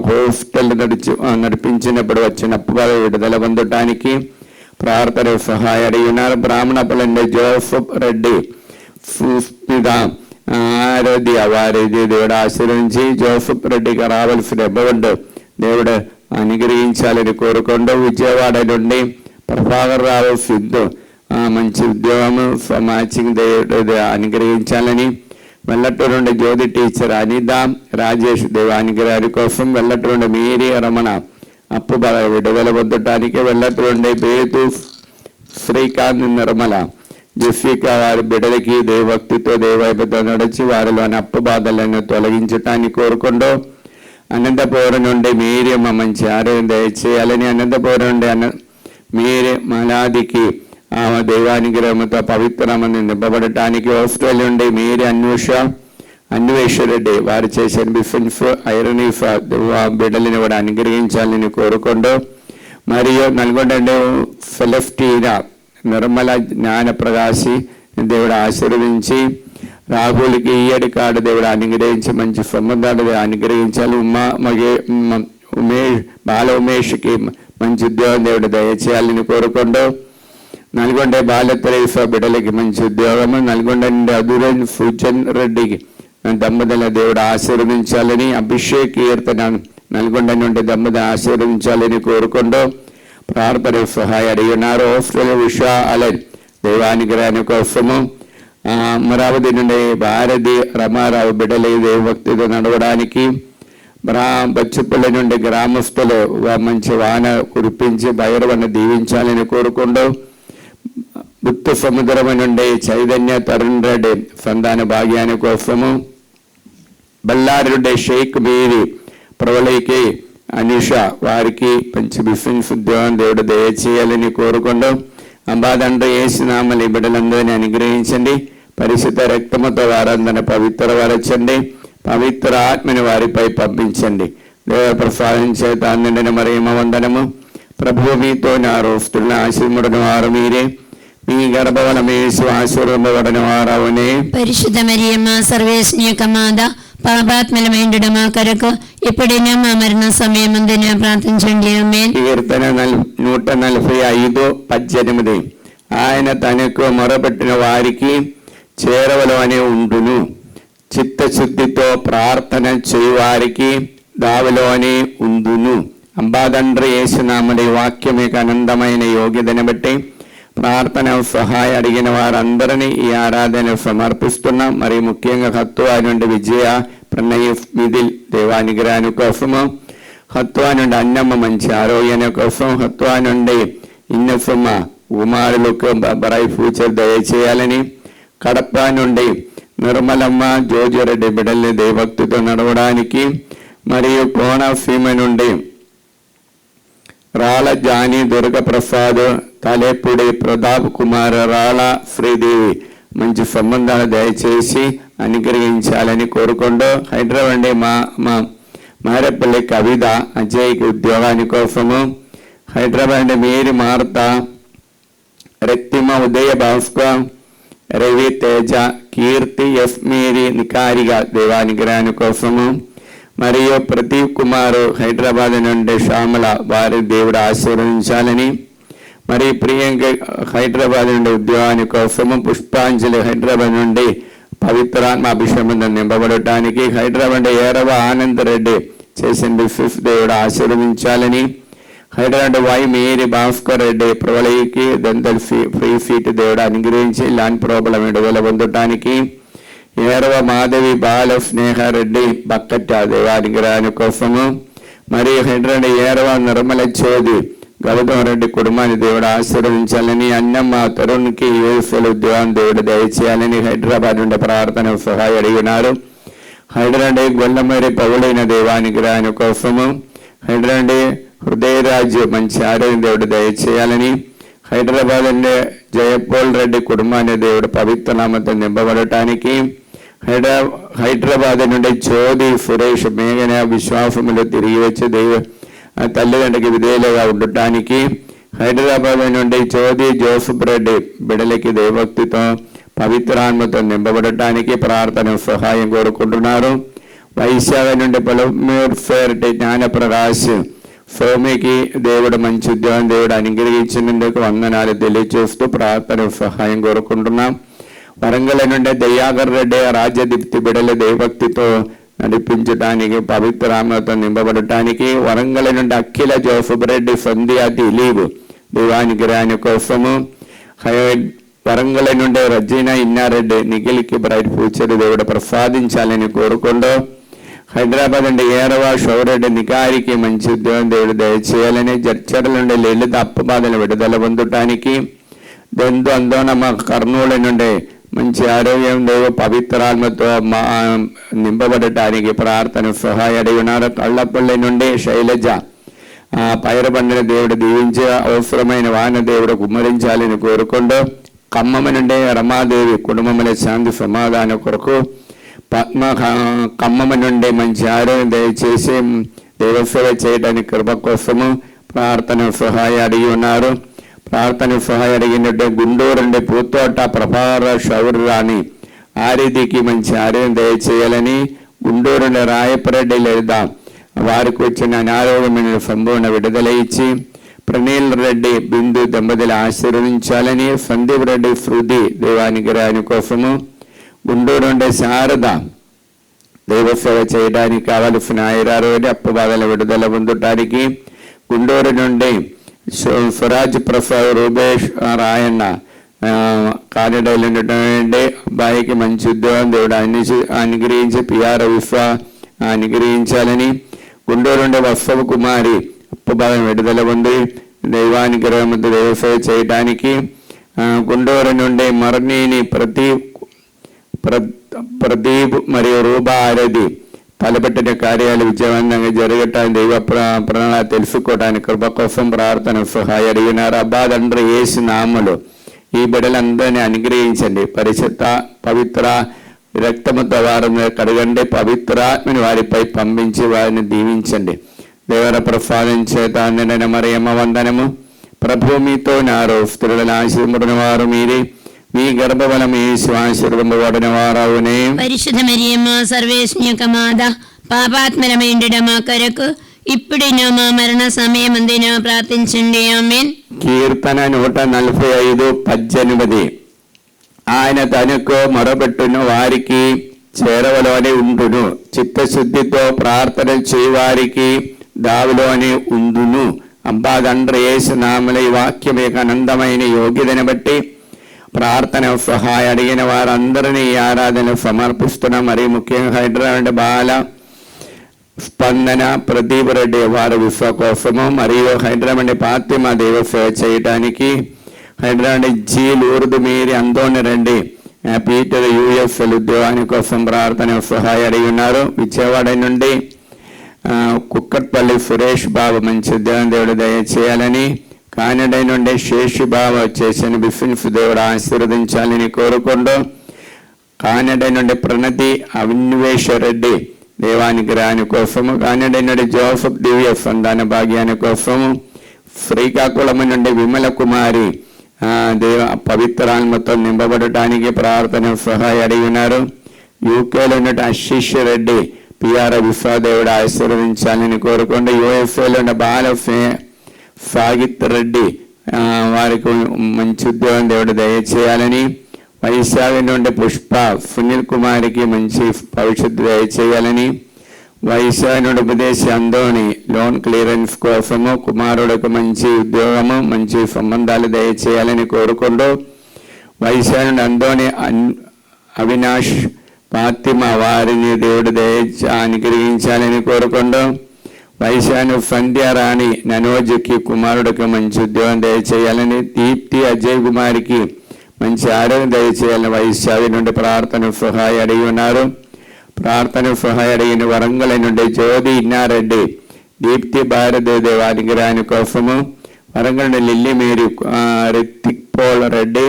హోస్టల్ నడిపించినప్పుడు వచ్చిన అప్పుబాధ విడుదల పొందటానికి ప్రార్థన సహాయ అడిగి ఉన్నారు. బ్రాహ్మణపల్లి జోసఫ్ రెడ్డి సుస్మిత ఆరోగ్య వారిది దేవుడు ఆశీర్వించి జోసఫ్ రెడ్డికి రావాల్సిన అమౌంట్ దేవుడు అనుగ్రహించాలని కోరుకుంటూ, విజయవాడ నుండి ప్రభాకర్ రావు సిద్ధు మంచి ఉద్యోగం మ్యాచింగ్ దేవుడు అనుగ్రహించాలని, వెల్లటూరు నుండి జ్యోతి టీచర్ అనిత రాజేష్ దేవానుగ్రహాన్ని కోసం, వెల్లటూరు నుండి మీరి రమణ అప్పు విడుదల పొందటానికి, వెల్లటూరు నుండి బేతు శ్రీకాంత్ నిర్మల జెఫికా వారి బిడ్డలకి దేవభక్తితో దేవైపుతో నడిచి వారిలోని అప్పు బాధలను తొలగించటానికి కోరుకుంటూ, అనంతపురం నుండి మీరే మా మంచి ఆరోగ్యం దయచేయాలని, అనంతపురం నుండి మీరే మలాదికి దైవానుగ్రహంతో పవిత్రమని నింపబడటానికి, ఆస్ట్రేలియా నుండి మీరే అన్వేషరెడ్డి వారు చేసిన బిఫెన్స్ ఐరనీఫ్ బిడ్డలని కూడా అనుగ్రహించాలని కోరుకుంటూ, మరియు నల్గొండ సెలెస్టీనా నిర్మల జ్ఞాన ప్రకాశి దేవుడు ఆశీర్వదించి, రాహుల్కి ఈయడి కాడు దేవుడు అనుగ్రహించి మంచి సంబంధాలు అనుగ్రహించాలి, బాల ఉమేష్కి మంచి ఉద్యోగం దేవుడు దయచేయాలని కోరుకుంటూ, నల్గొండ బాలత్రేస బిడ్డలకి మంచి ఉద్యోగము, నల్గొండ నుండి అదురన్ సుజన్ రెడ్డికి దంపతుల దేవుడు ఆశీర్వదించాలని, అభిషేక్ కీర్తన నల్గొండ నుండి దంపతులు ఆశీర్వదించాలని కోరుకుంటూ ప్రార్థన సహాయ అడిగి ఉన్నారు. ఆస్ట్రేలియా విషా అలన్ దైవానుగ్రహాన్ని కోసము, అమరావతి నుండి భారతి రమారావు బిడ్డలు దేవభక్తితో నడవడానికి, బచ్చుపల్లి నుండి గ్రామస్తులు మంచి వాన కురిపించి భైరవను దీవించాలని కోరుకుంటూ, గుత్తు సముద్రం నుండి చైతన్య తరుణ్ రెడ్డి సంతాన భాగ్యాన్ని కోసము, బళ్ళారి నుండి షేక్ మీరి ప్రవళికి అనిష వారికి మంచి బిజినెస్ ఉద్యోగం దేవుడు దయచేయాలని కోరుకుంటూ, అంబాదండ్రి ఏసునామలి బిడ్డలందరినీ అనుగ్రహించండి, పరిశుద్ధ రక్తముతో వారందరిని పవిత్రపరచండి, పవిత్ర ఆత్మని వారిపై పంపించండి. దేవ ప్రసాదం చేత నిండిన మరియమ్మ వందనము. ప్రభువు మీతో నా రోస్తున్న ఆశీర్వదించిన వారు మీరే, మీ గర్భఫలము యేసు ఆశీర్వదింపబడిన వారవునే. పరిశుద్ధ మరియమ్మ సర్వేశ్వని యొక్క మాత, పాపాత్మలమైండు మా కొరకు ఇప్పుడైనా మా మరణ సమయమందున ప్రార్థించండి. ఆమేన్. కీర్తన 145:18 ఆయన తనకు మొరపెట్టిన వారికి చేరవలోనే ఉండును, చిత్తశుద్ధితో ప్రార్థన చేయువారికి దావిలోనే ఉండును. అంబాదండ్రి యేసునామడి వాక్యం యొక్క ఆనందమైన యోగ్యతను బట్టి ప్రార్థన సహాయ అడిగిన వారందరినీ ఈ ఆరాధన సమర్పిస్తున్నాం. మరి ముఖ్యంగా హత్వా నుండి విజయ ప్రణయ మిదిల్ దేవానుగ్రహాన్ని కోసము, హత్వా నుండి అన్నమ్మ మంచి ఆరోగ్యాన్ని కోసం, హత్వా నుండి ఇన్నసమ్మ కుమారులకు బ్రైట్ ఫ్యూచర్ దయచేయాలని, కడప నుండి నిర్మలమ్మ జోజిరెడ్డి బిడ్డల్ని దేవభక్తితో నడవడానికి, మరియు కోనసీమ నుండి రాళ్ళ జాని దుర్గప్రసాద్, తలేపూడి ప్రతాప్ కుమార్, రాళ్ళ శ్రీదేవి మంచి సంబంధాలు దయచేసి అనుగ్రహించాలని కోరుకుంటూ, హైదరాబాద్ మారేపల్లి కవిత అజయ్కి ఉద్యోగాని కోసము, హైదరాబాద్ మీరి మార్త రక్తిమ ఉదయ భాస్కర్ రవి తేజ కీర్తి ఎస్ మీరి నికారిగా దేవానుగ్రహాని కోసము, మరియు ప్రదీప్ కుమారు హైదరాబాద్ నుండి శ్యామల వారి దేవుడు ఆశీర్వదించాలని, మరియు ప్రియాంక హైదరాబాద్ నుండి ఉద్యోగాని కోసము, పుష్పాంజలి హైదరాబాద్ నుండి పవిత్రాత్మ అభిషేకంతో నింపబడటానికి హైదరాబాద్ ఏరవ ఆనంద్ రెడ్డి చేసిన 5th దేవుడు ఆశీర్వదించాలని, హైదరాబాద్ వై మేరీ భాస్కర్ రెడ్డి ప్రవళికి దంతల్ ఫ్రీ ఫీట్ దేవుడు అనుగ్రహించి ల్యాండ్ ప్రాబ్లం విడుదల పొందటానికి, ఏరవ మాధవి బాల స్నేహారెడ్డి బక్కట్ట దేవానుగ్రహాని కోసము, మరియు హైదరాబాద్ ఏరవ నిర్మల చోది గౌతమ్ రెడ్డి కుటుంబాన్ని దేవుడు ఆశీర్వదించాలని, అన్నమ్మ తరుణ్కి యూఎస్ఎల్ ఉద్యోగం దేవుడు దయచేయాలని హైదరాబాద్ నుండి ప్రార్థన సహాయం అడిగినారు. హైదరాబాద్ గొల్లమరి పౌలైన దేవానుగ్రహాని కోసము, హైదరాబాద్ హృదయరాజు మంచి ఆరోగ్యం దేవుడు దయచేయాలని, హైదరాబాద్ నుండి జయపోల్ రెడ్డి కుటుంబాన్ని దేవుడు పవిత్ర నామంతో నింపబడటానికి, హైదరాబాద్ నుండి చోది సురేష్ మేఘన విశ్వాసములు తిరిగి వచ్చి తల్లిదండ్రులకి విధేయులుగా ఉండటానికి, హైదరాబాద్ నుండి చోది జోసఫ్ రెడ్డి బిడలకి దేవభక్తితో పవిత్రాత్మతో నింపబడటానికి ప్రార్థన సహాయం కోరుకుంటున్నారు. వైశాఖ నుండి పొలమూర్ ఫేర్టి జ్ఞానప్రకాశ్ సౌమికి దేవుడు మంచి ఉద్యోగం దేవుడు అనుగ్రహించినందుకు వందనాలు తెలియజేస్తూ ప్రార్థన సహాయం కోరుకుంటున్నాం. వరంగల్ నుండి దయాకర్ రెడ్డి రాజ్యదీప్తి బిడల దేవభక్తితో నడిపించడానికి పవిత్రాత్మతో నింపబడటానికి, వరంగల్ నుండి అఖిల జోసఫ్ రెడ్డి సంధ్యా దిలీప్ దేవానుగ్రహాని కోసము, వరంగల్ నుండి రజీనా ఇన్నారెడ్డి నిఖిల్కి బ్రైట్ ఫ్యూచర్ దేవుడు ప్రసాదించాలని కోరుకుంటూ, హైదరాబాద్ నుండి ఏరవ షౌరెడ్డి నికారికి మంచి ఉద్యోగం దేవుడు దయచేయాలని, జడ్చర్ల నుండి లలిత అప్పబాధలు విడుదల పొందటానికి, దొందు అందోనమ్మ కర్నూలు నుండి మంచి ఆరోగ్యం దేవు పవిత్రాత్మతో నింపబడటానికి ప్రార్థన సహాయం అడిగినారు. కళ్ళపల్లి నుండి శైలజ పైరబండిన దేవుడు దీవించి అవసరమైన వాన దేవుడు కుమ్మరించాలని కోరుకుంటూ, ఖమ్మం నుండి రమాదేవి కుటుంబంలో శాంతి సమాధానం కొరకు, పద్మ ఖమ్మం నుండి మంచి ఆరోగ్యం దయచేసి దేవసేవ చేయడానికి కృప కోసము ప్రార్థన సహాయం అడిగి ఉన్నారు. ప్రార్థన సహాయం అడిగినట్టు గుంటూరు నుండి పూతోట ప్రభార శౌర్రాణి ఆరిదికి మంచి ఆరోగ్యం దయచేయాలని, గుంటూరు నుండి రాయపరెడ్డి లేదా వారికి వచ్చిన అనారోగ్యమైన సంపూర్ణ విడుదల ఇచ్చి ప్రణీల్ రెడ్డి బిందు దంపతులు ఆశీర్వదించాలని, సందీప్ రెడ్డి శృతి దేవానుగ్రహాని కోసము, గుంటూరు నుండి శారద దైవసేవ చేయడానికి కావలసిన ఆయురారోగ్య అప్పబాధల విడుదల పొందటానికి, గుంటూరు నుండి స్వరాజ్ ప్రసాద్ రూపేష్ రాయన్న కానిడైలు అబ్బాయికి మంచి ఉద్యోగం దేవుడు అనుగ్రహించి పిఆర్ విశ్వ అనుగ్రహించాలని, గుంటూరు నుండి వత్సవ కుమారి అప్పబాధం విడుదల పొంది దైవానుగ్రహంతో దైవసేవ చేయడానికి, గుంటూరు నుండి మరణిని ప్రదీప్ మరియు రూపా ఆరది తలపెట్టిన కార్యాలు విజయవంతంగా జరగటానికి దైవ ప్రణాళిక తెలుసుకోవడానికి కృప కోసం ప్రార్థన సహాయం అడిగినారు. అబ్బా తండ్రి యేసు నామములో ఈ బిడ్డలందరినీ అనుగ్రహించండి. పరిశుద్ధ పవిత్ర రక్తముతో వారిని కడగండి. పవిత్రాత్మని వారిపై పంపించి వారిని దీవించండి. దేవర ప్రసాదించేత నిన్న మరియమ్మ వందనము. ప్రభు మీతో నారో స్త్రీలను ఆశీర్వదించిన వారు మీరే, మీ గర్భఫలం యేసు ఆశీర్వదింపబడిన వారవునే. పరిశుద్ధ మరియమ్మ సర్వేశ్వరుని యొక్క మాత, పాపాత్మలమైండుట మా కొరకు ఇప్పుడైనా మా మరణ సమయమందున ప్రార్థించండి. ఆమేన్. కీర్తన 145:18. ఆయన తనకు మొరపెట్టున వారికి చేరవలోనే ఉండును, చిత్తశుద్ధితో ప్రార్థన చేయవారికి దావిలోనే ఉండును. అబ్బా తండ్రి యేసు నామములో ఈ వాక్యం యొక్క ఆనందమైన యోగ్యతను బట్టి ప్రార్థన సహాయం అడిగిన వారందరినీ ఈ ఆరాధన సమర్పిస్తున్నాం. మరి ముఖ్యంగా హైదరాబాద్ బాల స్పందన ప్రదీప్ రెడ్డి వారి విశ్వ కోసము, మరియు హైదరాబాద్ ఫాతిమా దేవ సేవ చేయడానికి, హైదరాబాద్ జీల్ ఉర్దు మీరి అందోని రెడ్డి పీటర్ యూఎస్ఎల్ ఉద్యోగాని కోసం ప్రార్థన సహాయం అడిగి ఉన్నారు. విజయవాడ నుండి కుక్కట్పల్లి సురేష్ బాబు మంచి ఉద్యోగం దేవుడు దయచేయాలని, కానడ నుండి శేషు బాబు చేసిన బిజినెస్ దేవుడు ఆశీర్వదించాలని కోరుకుంటూ, కానడ నుండి ప్రణతి అవిన్వేశ్వరెడ్డి దేవానుగ్రహాని కోసము, కానడ నుండి జోసఫ్ దివ్య సంతాన భాగ్యాని కోసము, శ్రీకాకుళం నుండి విమల కుమారి దేవ పవిత్రాత్మతో నింపబడటానికి ప్రార్థన సహాయం అడిగినారు. యూకేలో నుండి ఆశీష్ రెడ్డి పిఆర్ విశ్వదేవుడు ఆశీర్వదించాలని కోరుకుంటూ, యూఎస్ఏలో ఉన్న బాల సాగిత్ రెడ్డి వారికి మంచి ఉద్యోగం దేవుడు దయచేయాలని, వైశాఖ నుండి పుష్ప సునీల్ కుమార్కి మంచి భవిష్యత్తు దయచేయాలని, వైశాఖ నుండి ఉపదేశ అందోని లోన్ క్లియరెన్స్ కోసము కుమారుడికి మంచి ఉద్యోగము మంచి సంబంధాలు దయచేయాలని కోరుకుంటూ, వైశాఖ నుండి అందోని అవినాష్ ఫాతిమా వారిని దేవుడు అనుగ్రహించాలని కోరుకుంటూ, వైశాఖ సంధ్యారాణి ననోజ్కి కుమారుడికి మంచి ఉద్యోగం దయచేయాలని, దీప్తి అజయ్ కుమార్కి మంచి ఆరోగ్యం దయచేయాలని వైశాఖ నుండి ప్రార్థన సహాయ అడిగి ఉన్నారు. ప్రార్థన సహాయ అడిగిన వరంగల్ నుండి జ్యోతి ఇన్నారెడ్డి దీప్తి భారతదేవ అనుగ్రహాని కోసము, వరంగల్ నుండి Lily Mary Rithik Paul Reddy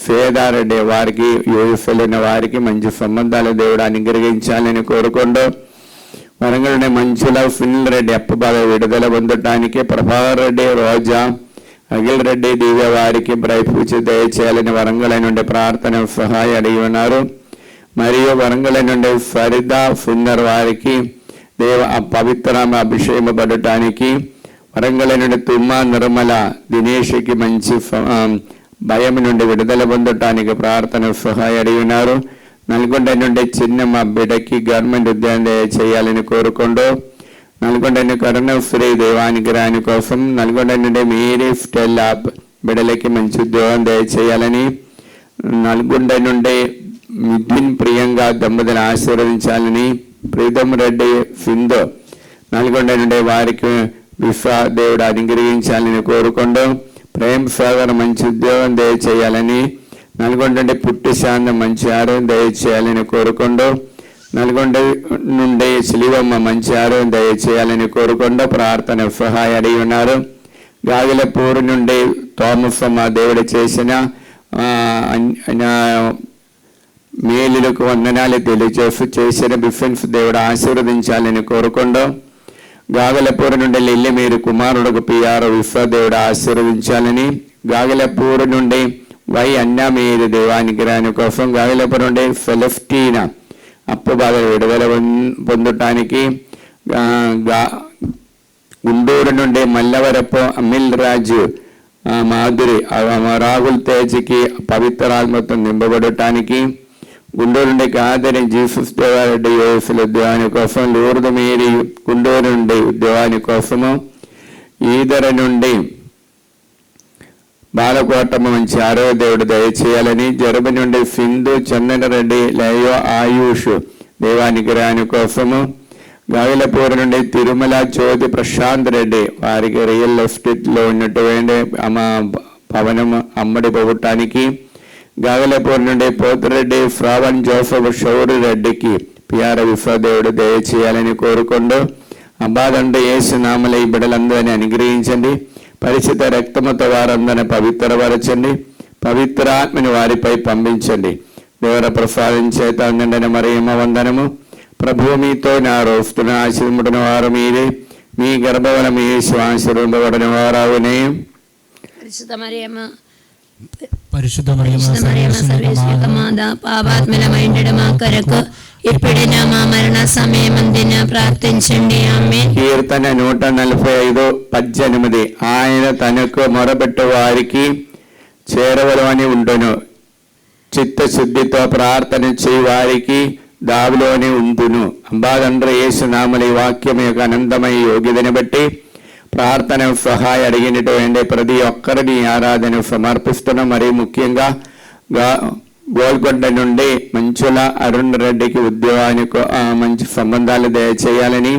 సేదారెడ్డి వారికి యూఎస్ఎల్ వారికి మంచి సంబంధాలు దేవుడు అనుగ్రహించాలని కోరుకుంటూ, వరంగల్ మంచుల సునీల్ రెడ్డి అప్పబాధ విడుదల పొందటానికి, ప్రభాకర్ రెడ్డి రోజా అఖిల్ రెడ్డి దివ్య వారికి బ్రైపూచి దయచేయాలని వరంగల్ నుండి ప్రార్థన సహాయ అడిగి ఉన్నారు. మరియు వరంగల్ నుండి ఫరిదా సుందర్ వారికి పవిత్ర అభిషేకం పడటానికి, వరంగల్ నుండి తుమ్మ నిర్మల దినేష్కి మంచి భయం నుండి విడుదల పొందటానికి ప్రార్థన సహాయ అడిగి ఉన్నారు. నల్గొండ నుండి చిన్నమ్మ బిడ్డకి గవర్నమెంట్ ఉద్యోగం చేయాలని కోరుకుంటూ, నల్గొండ కరుణ శ్రీ దేవానుగ్రహాని కోసం, నల్గొండ నుండి మీరీ స్టెల్లా బిడ్డలకి మంచి ఉద్యోగం దయచేయాలని, నల్గొండ నుండి మిథున్ ప్రియంగా దంపతులను ఆశీర్వదించాలని, ప్రీతం రెడ్డి సింధు నల్గొండ నుండి వారికి విశ్వా దేవుడు అనుగ్రహించాలని కోరుకుంటూ, ప్రేమ్ సాగర్ మంచి ఉద్యోగం దయచేయాలని, నల్గొండ నుండి పుట్టి శాంతం మంచి ఆరోగ్యం దయచేయాలని కోరుకుంటూ, నల్గొండ నుండి శిలివమ్మ మంచి ఆరోగ్యం దయచేయాలని కోరుకుంటూ ప్రార్థన సహాయ అడిగి ఉన్నారు. గాగిలపూర్ నుండి తోమసమ్మ దేవుడు చేసిన మేలులకు వందనాలు తెలియజేస్తూ చేసిన డిఫెన్స్ దేవుడు ఆశీర్వదించాలని కోరుకుంటూ, గాగలపూర్ నుండి లిల్లి మీరు కుమారుడుకు పిఆర్ విశ్వదేవుడు ఆశీర్వదించాలని, గాగలపూర్ నుండి వై అన్నా మీరు దేవానుగ్రహాని కోసం, గాగలపూర్ నుండి ఫెలస్టీనా అప్పు బాధలు విడుదల పొందటానికి, గుంటూరు నుండి మల్లవరపు అమిల్ రాజు మాధురి రాహుల్ తేజ్కి పవిత్రాత్మతో నింపబడటానికి, గుంటూరు నుండి కాదని జీసస్ దేవారెడ్డి యోసుల ఉద్యోగాని కోసం, లూర్దు మీరి గుంటూరు నుండి ఉద్యోగాని కోసము, ఈదర నుండి బాలకోటమ్మ మంచి ఆరోగ్య దేవుడు దయచేయాలని, జరుబు నుండి సింధు చందన రెడ్డి లయో ఆయుష్ దేవానుగ్రహాని కోసము, గావిలపూర్ నుండి తిరుమల జ్యోతి ప్రశాంత్ రెడ్డి వారికి రియల్ ఎస్టేట్లో ఉన్నటువంటి భవనం అమ్మడి పోవటానికి, గావిలపూర్ నుండి పోతిరెడ్డి శ్రావణ్ జోసఫ్ షౌరి రెడ్డికి పిఆర్ విశ్వదేవుడు దయచేయాలని కోరుకుంటూ, అబ్బాదంటే యేసునామల ఈ బిడ్డలందరినీ అనుగ్రహించండి, పరిచిత రక్తముతో వారందరిని పవిత్రపరచండి, పవిత్రాత్మని వారిపై పంపించండి. దేవర ప్రసాదం చేత నిండిన మరియమ్మ వందనము. ప్రభు మీతో నా రోస్తున్న ఆశీర్వదించిన వారు మీరే, మీ గర్భవల మీ ఆశీర్వదింపబడిన వారావునే. పరిశుద్ధ పాపాత్మలమైన మా కొరకు ఎప్పుడైనా మా మరణ సమయమందున ప్రార్థించండి. ఆమేన్. కీర్తన 145:18 ఆయన తనకు మొరపెట్టు వారికి చేరవలని ఉండును, చిత్తశుద్ధితో ప్రార్థన చేయి వారికి దావిలోనే ఉండును. అంబాదండ్ర యేసునామల ఈ వాక్యం యొక్క అనంతమైన యోగ్యతని బట్టి ప్రార్థన సహాయ అడిగినటువంటి ప్రతి ఒక్కరిని ఆరాధన సమర్పిస్తున్నాం. మరి ముఖ్యంగా గోల్కొండ నుండి మంచుల అరుణ్ రెడ్డికి ఉద్యోగానికి మంచి సంబంధాలు దయచేయాలని,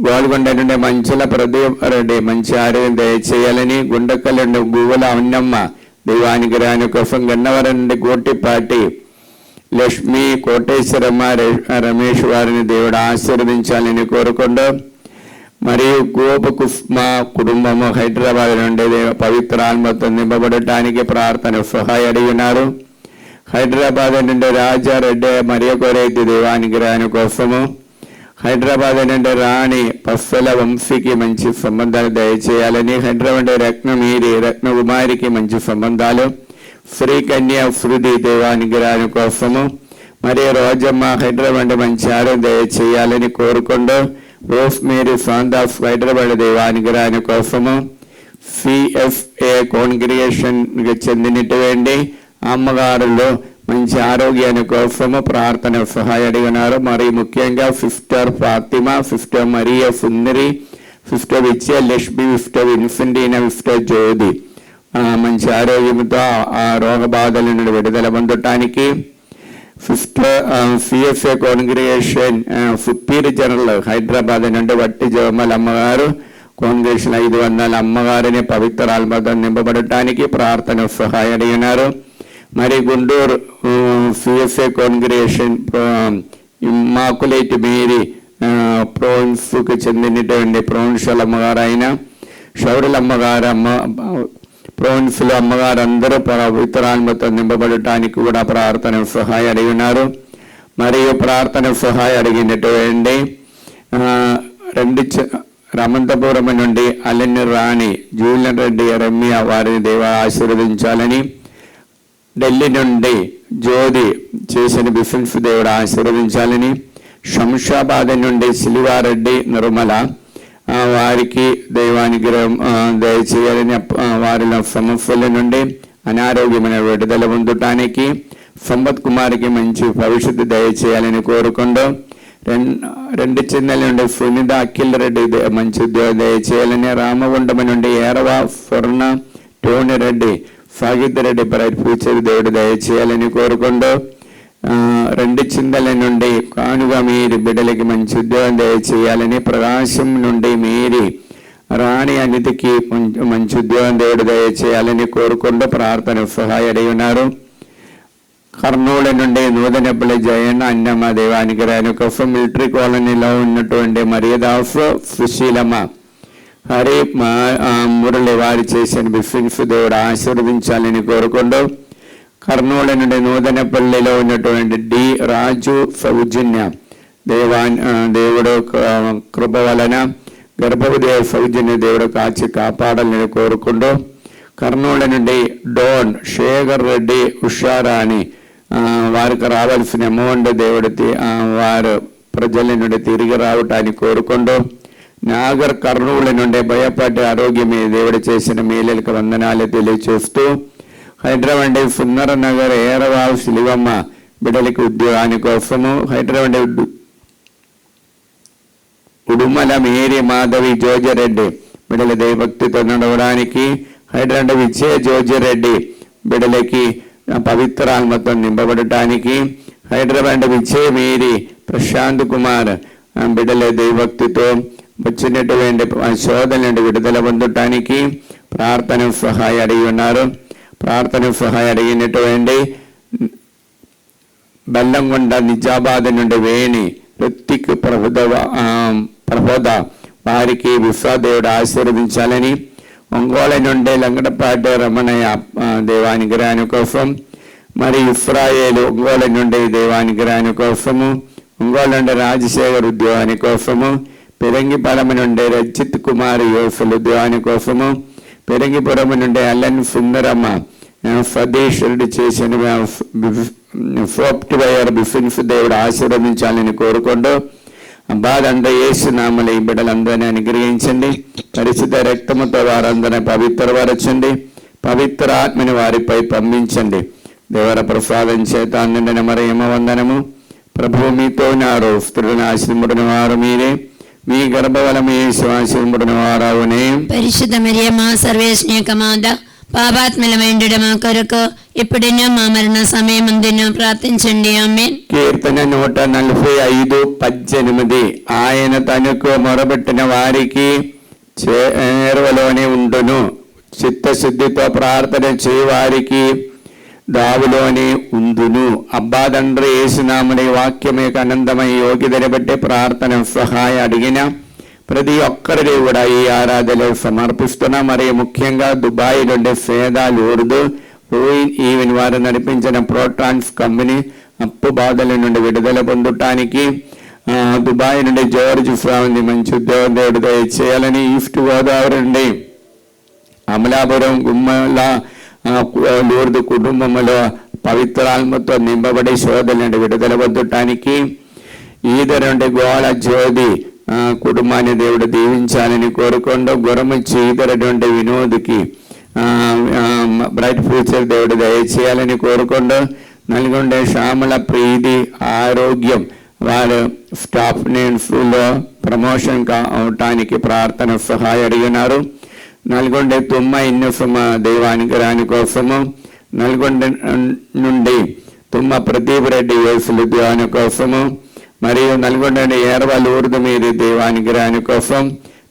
గోల్కొండ నుండి మంచుల ప్రదీప్ రెడ్డి మంచి ఆరోగ్యం దయచేయాలని, గుండకల్ నుండి గువ్వల అన్నమ్మ దైవానుగ్రహాని కోసం, గన్నవరం నుండి గోటిపాటి లక్ష్మి కోటేశ్వరమ్మ రమేష్ వారిని దేవుడు ఆశీర్వదించాలని కోరుకుంటూ, మరియు గోప కుస్మ కుటుంబము హైదరాబాద్ నుండి పవిత్రాత్మతో నింపబడటానికి ప్రార్థన సహాయ అడిగినారు. హైదరాబాద్ నుండి రాజారెడ్డి మరియొకరైతే దేవానుగ్రహాని కోసము, హైదరాబాద్ నుండి రాణి పస్సల వంశీకి మంచి సంబంధాలు దయచేయాలని, హైదరాబాద్ రత్నమీరి రత్నకుమారికి మంచి సంబంధాలు, శ్రీకన్య శృతి దేవానుగ్రహాని కోసము, మరియు రోజమ్మ హైదరాబాద్ మంచి ఆరోగ్యం దయచేయాలని కోరుకుంటూ, రోస్ మేరీ సాంత్ ఆఫ్ హైదరాబాద్ దేవానుగ్రహాని కోసము, సిఎఫ్ఏ కాంగ్రిగేషన్ చెందినటువంటి అమ్మగారులు మంచి ఆరోగ్యాన్ని కోసము ప్రార్థన సహాయం అడిగినారు. మరి ముఖ్యంగా sister Fatima, sister Maria Sundari, sister Vijayalakshmi, sister Infantina, sister Jyothi మంచి ఆరోగ్యంతో ఆ రోగ బాధల నుండి విడుదల పొందటానికి, sister CSA congregation superior general Hyderabad నుండి వట్టి జోమల్ అమ్మగారు కాంగ్రెషన్ 500 అమ్మగారిని పవిత్ర ఆత్మతో నింపబడటానికి ప్రార్థన సహాయం అడిగినారు. మరి గుంటూరు సిఎస్ఏ కాంగ్రిగేషన్ ఇమ్మాకులేట్ మేరీ ప్రోన్స్కు చెందినటువంటి ప్రోన్షల్ అమ్మగారు అయిన షౌరుల అమ్మగారు ప్రోన్స్లో అమ్మగారు అందరూ పవిత్రాత్మతో నింపబడటానికి కూడా ప్రార్థన సహాయం అడిగినారు. మరియు ప్రార్థన సహాయం అడిగినటువంటి రామంతపురం నుండి అలెన్ రాణి, జూలియన్ రెడ్డి, రమ్య వారిని దేవ ఆశీర్వదించాలని, ఢిల్లీ నుండి జ్యోతి చేసిన బిఫిన్స్ దేవుడు ఆశీర్వదించాలని, శంషాబాద్ నుండి సిలివారెడ్డి, నిర్మల వారికి దైవానుగ్రహం దయచేయాలని, వారిలో సమస్యల నుండి అనారోగ్యమైన విడుదల పొందటానికి, సంపత్ కుమార్కి మంచి భవిష్యత్తు దయచేయాలని కోరుకుంటూ, 2 చెన్నెల నుండి సునీత అఖిల్ రెడ్డి మంచి ఉద్యోగం దయచేయాలని, రామగుండం నుండి ఏరవ Swarna, Tony Reddy, Sagith Reddy bright future దేవుడు దయచేయాలని కోరుకుంటూ, 2 చిందల నుండి కానుగా మీరి బిడ్డలకి మంచి ఉద్యోగం దయచేయాలని, ప్రకాశం నుండి మీరి రాణి అనితికి మంచి ఉద్యోగం దేవుడు దయచేయాలని కోరుకుంటూ ప్రార్థన సహాయం అడిగి ఉన్నారు. కర్నూలు నుండి నూతనపల్లి జయన్న అన్నమ్మ దేవానికి కోసం, మిలిటరీ కాలనీలో ఉన్నటువంటి మరియదాస్, సుశీలమ్మ, హరి మురళి వారి చేసిన బిఫిన్స్ దేవుడు ఆశీర్వదించాలని కోరుకుంటూ, కర్నూలు నుండి నూతనపల్లిలో ఉన్నటువంటి డి రాజు, సౌజన్య దేవుడు కృప వలన గర్భవతి సౌజన్య దేవుడు కాచి కాపాడాలని కోరుకుంటూ, కర్నూలు నుండి డోన్ శేఖర్ రెడ్డి, ఉషారాణి వారికి రావాల్సిన అమౌంట్ దేవుడు వారు ప్రజల నుండి తిరిగి రావటానికి కోరుకుంటూ, నాగర్ కర్నూలు నుండి భయపడి ఆరోగ్యమే దేవుడు చేసిన మేలులకు వందనాలు తెలియచేస్తూ, హైదరాబాద్ సుందర నగర్ ఏరవావు శిలివమ్మ బిడ్డలకి ఉద్యోగాని కోసము, హైదరాబాద్ ఉడుమల మేరీ మాధవి జోజిరెడ్డి బిడ్డల దైవభక్తితో నడవడానికి, హైదరాబాద్ విజయ జోజిరెడ్డి బిడ్డలకి పవిత్ర ఆత్మతో నింపబడటానికి, హైదరాబాద్ విజయ మేరీ ప్రశాంత్ కుమార్ బిడ్డల దైవభక్తితో వచ్చినటువంటి శోధన నుండి విడుదల పొందటానికి ప్రార్థన సహాయం అడిగి ఉన్నారు. ప్రార్థన సహాయం అడిగినటువంటి బెల్లంకొండ నిజామాబాద్ నుండి వేణి, రుత్తిక్ ప్రబోధ వారికి విశ్వాదేవుడు ఆశీర్వదించాలని, ఒంగోలు నుండి లంగడపాటి రమణయ్య దేవానుగ్రహాని కోసం, మరి ఇస్రాయేలు ఒంగోలు నుండి దేవానుగ్రహాని కోసము, ఒంగోలు నుండి రాజశేఖర్ ఉద్యోగాని కోసము, పెరంగిపాలెం నుండి రజిత్ కుమార్ యోసులు ఉద్యోగాని కోసము, పెరంగిపురం నుండి అల్లన్ సుందరమ్మ సతీష్ రెడ్డి చేసిన సాఫ్ట్వేర్ బిఫిన్స్ దేవుడు ఆశీర్వదించాలని కోరుకుంటూ, బాధంతా యేసునామములో ఈ బిడ్డలందరినీ అనుగ్రహించండి. పరిశుద్ధ రక్తముతో వారందరినీ పవిత్రపరచండి. పవిత్ర ఆత్మని వారిపై పంపించండి. దేవర ప్రసాదం చేత నిండిన మరియమ్మ వందనము. ప్రభువు మీతో ఉన్నారు. స్త్రీలను ఆశీర్వదించిన వారు మీరే, మీ గర్భఫలము యేసు ఆశీర్వదించిన వారవునే. పరిశుద్ధ మరియమ్మ సర్వేశ్వరుని యొక్క మాత, పాపాత్ములమైండుట మా కొరకు ఇప్పుడున్న మా మరణ సమయమందును ప్రార్థించండి. ఆమేన్. కీర్తన 145:18 ఆయన తనకు మొరబెట్టిన వారికి చేరువలోనే ఉండును, చిత్తశుద్ధితో ప్రార్థన చేయవారికి దావులోనే ఉందును. అబ్బా తండ్రి యేసునామమున వాక్యమే అనంతమై యోగ్యతని బట్టి ప్రార్థన సహాయం అడిగిన ప్రతి ఒక్కరిని కూడా ఈ ఆరాధనలో సమర్పిస్తున్నా. మరి ముఖ్యంగా దుబాయ్ నుండి ఫేదాలు ఉర్దు ఈవెన్ వారు నడిపించిన ప్రోటాన్స్ కంపెనీ అప్పు బాధల నుండి విడుదల పొందటానికి, దుబాయ్ నుండి జార్జ్ ఫ్రాంది మంచి ఉద్యోగం దేవుడు దయచేయాలని, ఈస్ట్ గోదావరి నుండి అమలాపురం గుమ్మల లూర్దు కుటుంబంలో పవిత్ర ఆత్మతో నింపబడి శోధన నుండి విడుదల పొందటానికి, ఈద నుండి గోళ జ్యోతి కుటుంబాన్ని దేవుడు దీవించాలని కోరుకుంటూ, గురమిచ్చి ఈదరటువంటి వినోద్కి బ్రైట్ ఫ్యూచర్ దేవుడు దయచేయాలని కోరుకుంటూ, నల్గొండ శ్యామల ప్రీతి ఆరోగ్యం వారు స్టాఫ్ నేమ్స్లో ప్రమోషన్ అవటానికి ప్రార్థన సహాయం అడిగినారు. నల్గొండ తుమ్మ ఇన్నఫమ దైవానుగ్రహాని కోసము, నల్గొండ నుండి తుమ్మ ప్రదీప్ రెడ్డి యోసులు దేవాని కోసము, మరియు నల్గొండ నుండి ఏర్వాళ్ళు ఊర్దు మీది దైవానుగ్రహాని కోసం,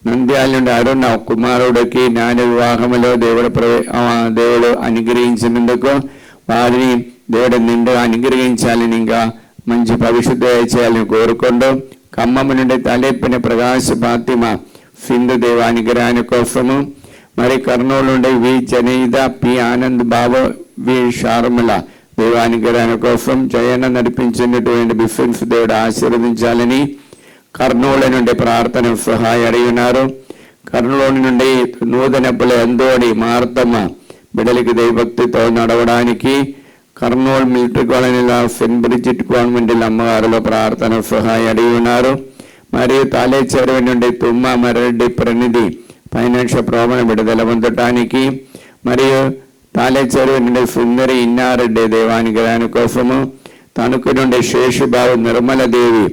నంద్యాల నుండి అరుణ కుమారుడికి జ్ఞాన వివాహములో దేవుడు అనుగ్రహించినందుకు వారిని దేవుడు నిండుగా అనుగ్రహించాలని, ఇంకా మంచి భవిష్యత్తు చేయాలని కోరుకుంటూ, ఖమ్మం నుండి తలెప్పిన ప్రకాశ్ ఫాతిమా సింధు దేవానుగ్రహాని కోసము, మరి కర్నూలు నుండి వి జనీద పి ఆనంద్ బాబు వి షార్ముల దేవానుగ్రహాని కోసం, జయన నడిపించినటువంటి బిఫెన్స్ దేవుడు ఆశీర్వదించాలని కర్నూలు నుండి ప్రార్థన సహాయం అడిగినారు. కర్నూలు నుండి నూతనప్పుల అందోడి మార్తమ్మ బిడలికి దైవభక్తితో నడవడానికి కర్నూలు మిలిటరీ కాలనీలో సెయింట్ బ్రిజిట్ కాన్వెంట్ అమ్మగారులో ప్రార్థన సహాయం అడిగి ఉన్నారు. మరియు తాలేచెరువు నుండి తుమ్మ మరెడ్డి ప్రనిధి ఫైనాన్షియల్ ప్రాబ్లం విడుదల పొందటానికి, మరియు తాలేచెరువు నుండి సుందరి ఇన్నారెడ్డి దేవానుగ్రహాని కోసము, తణుకు నుండి శేషుబాబు నిర్మలదేవి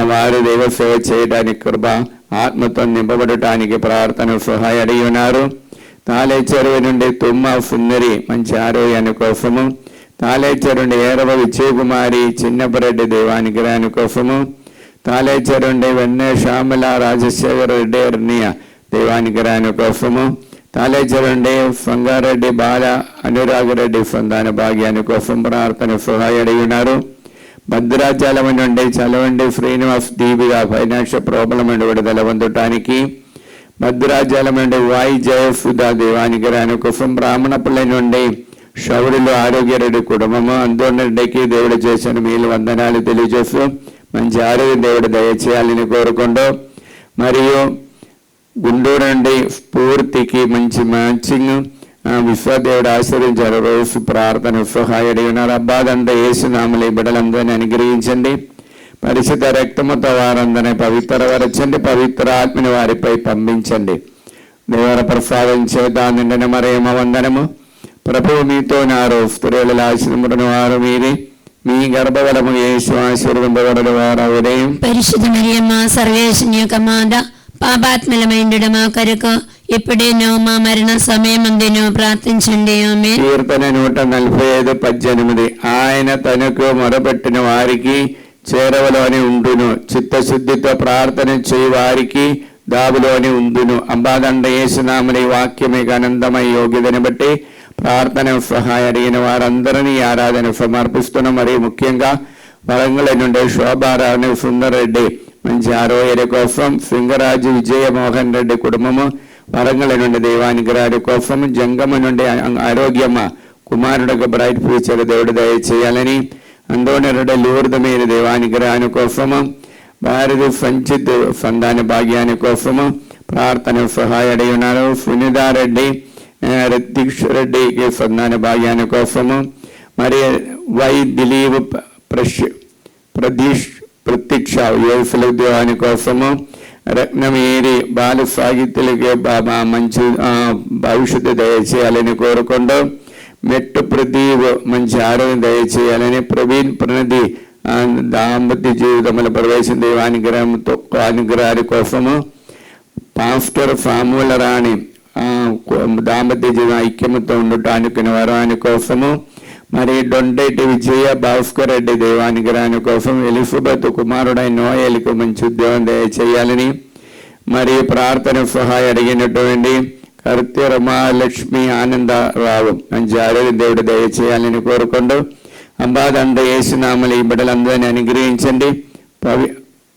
వారు దైవ సేవ చేయడానికి కృప ఆత్మతో నింపబడటానికి ప్రార్థన సహాయం అడిగి ఉన్నారు. తాలేచెరువు నుండి తుమ్మ సుందరి మంచి ఆరోగ్యాని కోసము, తాలేచెరువు నుండి ఏరవ విజయకుమారి చిన్నపరెడ్డి దేవానుగ్రహాని కోసము, తాలేచెరువు నుండి వెన్నె శ్యామల రాజశేఖర రెడ్డి అర్నియ దేవానుగ్రహాని కోసము, తాలేచెరువు నుండి సంగారెడ్డి బాల అనురాగరెడ్డి సంతాన భాగ్యాని కోసం ప్రార్థన సహాయం అడిగి ఉన్నారు. భద్రాచలం నుండి చలవండి శ్రీనివాస్ దీపిగా ఫైనాన్షియల్ ప్రాబ్లం నుండి విడుదల పొందటానికి, భద్రాచలం నుండి వాయి జయసుధా దేవానుగ్రహాని కోసం, బ్రాహ్మణపల్లి నుండి శౌరులు ఆరోగ్యరెడ్డి కుటుంబము అందోరెడ్డికి దేవుడు చేసిన మీలు వందనాలు తెలియజేస్తూ మంచి ఆరోగ్యం దేవుడు దయచేయాలని కోరుకుంటూ, మరియు గుంటూరు నుండి స్ఫూర్తికి మంచి మ్యాచింగ్ విశ్వదేవుడు ఆశీర్వించారు. రోజు ప్రార్థన సహాయం అడిగి ఉన్నారు. అబ్బాదంతా ఏసునామలు ఈ బిడ్డలందరినీ అనుగ్రహించండి, పరిశుద్ధ రక్తముతో వారందరినీ పవిత్రపరచండి, పవిత్ర ఆత్మని వారిపై పంపించండి. దేవర ప్రసాదం చేత నిండిన మరేమ వందనము. ప్రభువు మీతో నారు, స్త్రీల ఆశీర్వదించిన వారు మీరే, మీ గర్భఫలము యేసు ఆశీర్వదింపబడిన వారు అవునే. పరిశుద్ధ మరియమ్మ సర్వేశ్వరుని యొక్క మాత, పాపాత్మలమైండు మా కొరకు ఇప్పుడేనో మా మరణ సమయమందును ప్రార్థించండి. ఆమేన్. కీర్తన 145:18 ఆయన తనకు మొరపెట్టిన వారికి చేరవలోని ఉండును, చిత్తశుద్ధితో ప్రార్థన చేయి వారికి దాబులోని ఉండును. అంబాదండ యేసునామని వాక్యమే ఆనందమై యోగ్యతను బట్టి ప్రార్థన సహాయం అడిగిన వారందరినీ ఆరాధన సమర్పిస్తున్నాం. మరి ముఖ్యంగా వరంగల్ నుండి శోభారాణి సుందరెడ్డి మంచి ఆరోగ్య కోసం, సింగరాజు విజయమోహన్ రెడ్డి కుటుంబము వరంగల్ నుండి దైవానుగ్రహాల కోసం, జంగమ నుండి ఆరోగ్యమ్మ కుమారుడికి బ్రైట్ ఫ్యూచర్ దేవుడు దయచేయాలని, అందోనరెడ్డి లూర్ద మీద దైవానుగ్రహాని కోసము, భారతి సంచిత్ సంతాన భాగ్యాని కోసము ప్రార్థన సహాయం అడిగి ఉన్నారు. సునీతారెడ్డి రతీష్ రెడ్డికి సంతాన భాగ్యాని కోసము, మరి వై దిలీప్ ప్రతీక్ష యోసుల ఉద్యోగాని కోసము, రత్నమేరి బాల సాహిత్యులకి బాబా మంచి భవిష్యత్తు దయచేయాలని కోరుకుంటూ, మెట్టు ప్రదీప్ మంచి ఆరోగ్యం దయచేయాలని, ప్రవీణ్ ప్రణది దాంపత్య జీవితంలో ప్రవేశం దైవానుగ్రహంతో అనుగ్రహాల కోసము, పాస్టర్ ఫాముల రాణి దాంపత్య జీవన ఐక్యమతో ఉండటానికి వరాని కోసము, మరి డొండేటి విజయ భాస్కర్ రెడ్డి దైవానుగ్రహాని కోసం, ఎలిజబెత్ కుమారుడైన నోయల్కు మంచి ఉద్యోగం దయచేయాలని, మరి ప్రార్థన సహాయం అడిగినటువంటి కర్తె రమాలక్ష్మి ఆనందరావు మంచి ఆరోగ్య దేవుడు దయచేయాలని కోరుకుంటూ, అంబాదండ యేసునామలు ఈ బిడ్డలందరినీ అనుగ్రహించండి,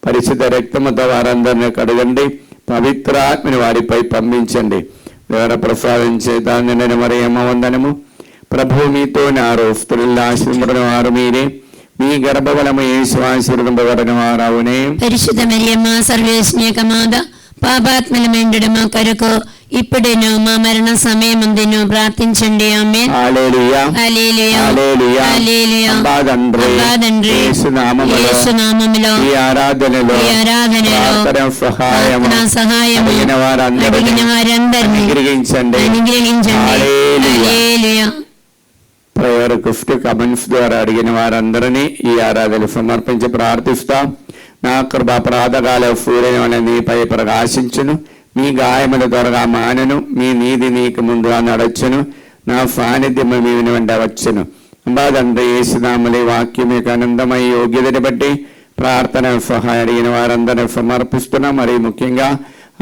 పరిశుద్ధ రక్తముతో వారందరినీ కడగండి, పవిత్ర ఆత్మని వారిపై పంపించండి. దేవర ప్రసాదం చేత నిండిన మరియమ్మ వందనము. ప్రభువు మీతో నారు, స్త్రీల ఆశీర్వదింపబడిన వారు మీరే, మీ గర్భఫలము యేసు ఆశీర్వదింపబడిన వారు అవునే. పరిశుద్ధ మరియమ్మ సర్వేశ్వరుని యొక్క మాత, పాపాత్మలమైండు మా కొరకు ఇప్పుడేను మా మరణ సమయమందును ప్రార్థించండి. ఆమేన్. హల్లెలూయా హల్లెలూయా హల్లెలూయా. హల్లెలూయా. అబ్బా తండ్రి యేసు నామములో ఈ ఆరాధనలో ప్రార్థన సహాయం అడిగిన వారందరినీ అనుగ్రహించండి. హల్లెలూయా. ప్రేయర్ గిఫ్ట్ కమెంట్స్ ద్వారా అడిగిన వారందరినీ ఈ ఆరాధనలు సమర్పించి ప్రార్థిస్తాం. నా కృప ప్రాతకాల సూర్యుని నీపై ప్రకాశించును, మీ గాయముల త్వరగా మానను, మీ నీతి నీకు ముందుగా నడచును, నా సాన్నిధ్యము మీ వెంట వచ్చును. బాధంటే యేసునామలే వాక్యం యొక్క ఆనందమై యోగ్యతని బట్టి ప్రార్థన సహాయం అడిగిన వారందరూ సమర్పిస్తున్నాం. మరి ముఖ్యంగా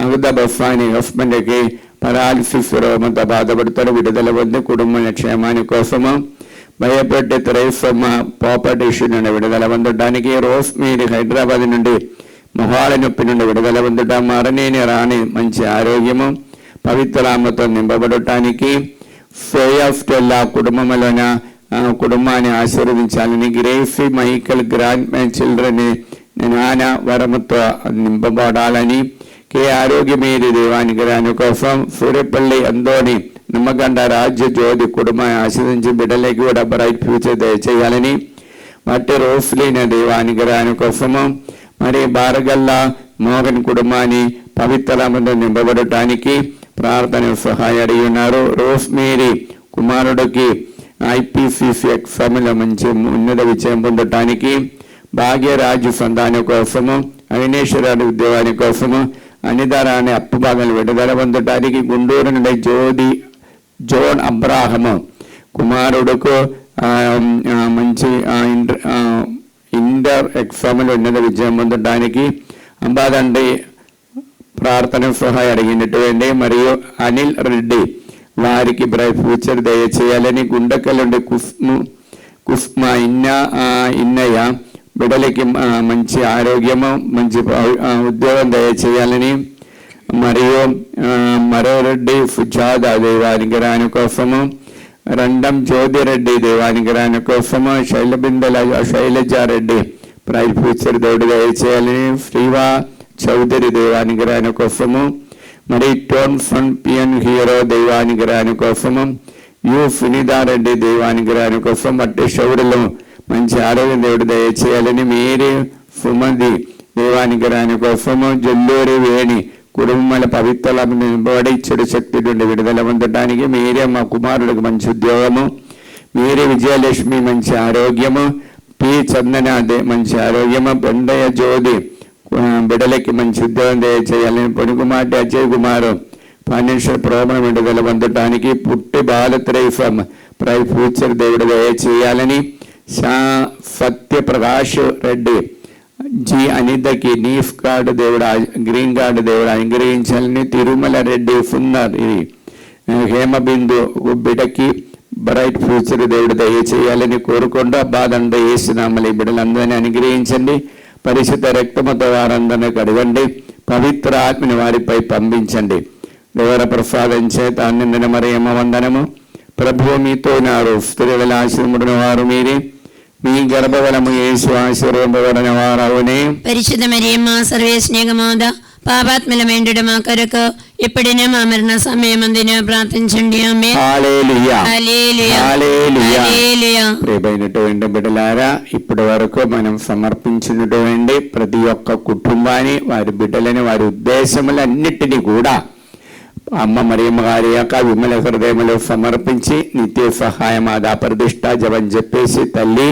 అగుద బొఫాని హస్బెండ్కి పరాలిసిస్ రోగంతో బాధపడతారు, విడుదల పొంది కుటుంబ క్షేమాని కోసము భయపెట్టి త్రైసమ్మ ప్రాపర్టీ ఇష్యూ నుండి విడుదల పొందడానికి, రోస్ మీరి హైదరాబాద్ నుండి మొహాల నొప్పి నుండి విడుదల పొందడం, మరణేని రాని మంచి ఆరోగ్యము పవిత్రామతో నింపబడటానికి, సోయాస్టెల్లా కుటుంబంలోన కుటుంబాన్ని ఆశీర్వదించాలని, Gracie Michael grand my children నాన్న వరముతో నింపబడాలని, కే ఆరోగ్యమేది దేవానికి రాని కోసం, సూర్యపల్లి అందోని నిమ్మగండ రాజ్య జ్యోతి కుటుంబాన్ని ఆశీర్వదించి బిడ్డలకి కూడా బ్రైట్ ఫ్యూచర్ దయచేయాలని, మట్టి రోస్లీన దేవానికి రాని కోసము, మరి బారగల్లా మోహన్ కుటుంబాన్ని పవిత్రమంతో నింపబడటానికి ప్రార్థన సహాయం అడిగి ఉన్నారు. రోస్మేరీ కుమారుడికి IPCC ఎగ్జామ్లో మంచి ఉన్నత విజయం పొందటానికి, భాగ్యరాజు సంతానం కోసము, అవినేశ్వరాడు ఉద్యోగాని కోసము, అనిదారాన్ని అప్పు భాగాలు విడుదల పొందటానికి, గుంటూరు నుండి జోన్ అబ్రాహము కుమారుడుకు మంచి ఇంటర్ ఎగ్జామ్లో ఉన్నత విజయం పొందటానికి అంబాదండి ప్రార్థన సహాయం అడిగినటువంటి, మరియు అనిల్ రెడ్డి వారికి బ్రైట్ ఫ్యూచర్ దయచేయాలని, గుండకలుండి కుస్మ ఇన్నయ్య బిడలకి మంచి ఆరోగ్యము మంచి ఉద్యోగం దయచేయాలని, మరియు మరోరెడ్డి సుజాత దేవానికి రాని కోసము, రెండం జ్యోతిరెడ్డి దేవానికి రాని కోసము, శైలజారెడ్డి బ్రైట్ ఫ్యూచర్ దేవుడు దయచేయాలని, శ్రీవా చౌదరి దేవానికి రాని కోసము, మరి టోన్ ఫండ్ పిఎన్ హీరో దైవానికి రాని కోసము, యు సునీతారెడ్డి దైవానికి రాని కోసం, మట్టి శౌరులు మంచి ఆరోగ్యం దేవుడు దయచేయాలని, మీరే సుమది దైవానికి రాని కోసము, జల్లూరి వేణి కుటుంబాల పవిత్రలను నింపబడి చెడు శక్తి నుండి విడుదల పొందడానికి, మీరే మా కుమారుడికి మంచి ఉద్యోగము, మీరే విజయలక్ష్మి మంచి ఆరోగ్యము, పి చందన మంచి ఆరోగ్యము, బొండయ్య జ్యోతి బిడలకి మంచి ఉద్యోగం దయచేయాలని, పొనుకుమాటి అజయ్ కుమార్ ఫైనాన్షియల్ ప్రాబ్లం విడుదల పొందటానికి, పుట్టి బాలత్రైఫం బ్రైట్ ఫ్యూచర్ దేవుడు దయచేయాలని, సత్యప్రకాష్ రెడ్డి జి అనితకి నీఫ్ కార్డు దేవుడు గ్రీన్ కార్డు దేవుడు అనుగ్రహించాలని, తిరుమల రెడ్డి సుందర్ హేమబిందు బిడకి బ్రైట్ ఫ్యూచర్ దేవుడు దయచేయాలని కోరుకుంటూ బాధండ యేసునామలి బిడ్డలందరినీ అనుగ్రహించండి, పరిశుద్ధ రక్తముతో వారందరినీ కడగండి, పవిత్ర ఆత్మని వారిపై పంపించండి. దేవర ప్రసాదం చేత నిందిన మరియమ్మ వందనము. ప్రభువు మీతో ఉన్నారు, స్త్రీల ఆశీర్వదించిన వారు మీరే, మీ గర్భఫలము యేసు ఆశీర్వదింపబడిన వారవునే. పరిశుద్ధ మరియమ్మ సర్వేశ్నేగమాద పాపాత్మలమేండు మా కొరకు ఇప్పుడైనా మా మరణ సమయమందున ప్రార్థించండి. ఆమేన్. హల్లెలూయా హల్లెలూయా హల్లెలూయా. హల్లెలూయా. ప్రియమైనటువంటి బిడ్డలారా, ఇప్పటి వరకు మనం సమర్పించినటువంటి ప్రతి ఒక్క కుటుంబాన్ని, వారి బిడ్డలని, వారి ఉద్దేశములన్నిటినీ కూడా అమ్మ మరియమ్మ గారి యొక్క విమల హృదయములో సమర్పించి నిత్య సహాయం ఆదా ప్రతిష్ట జపం చెప్పేసి, తల్లి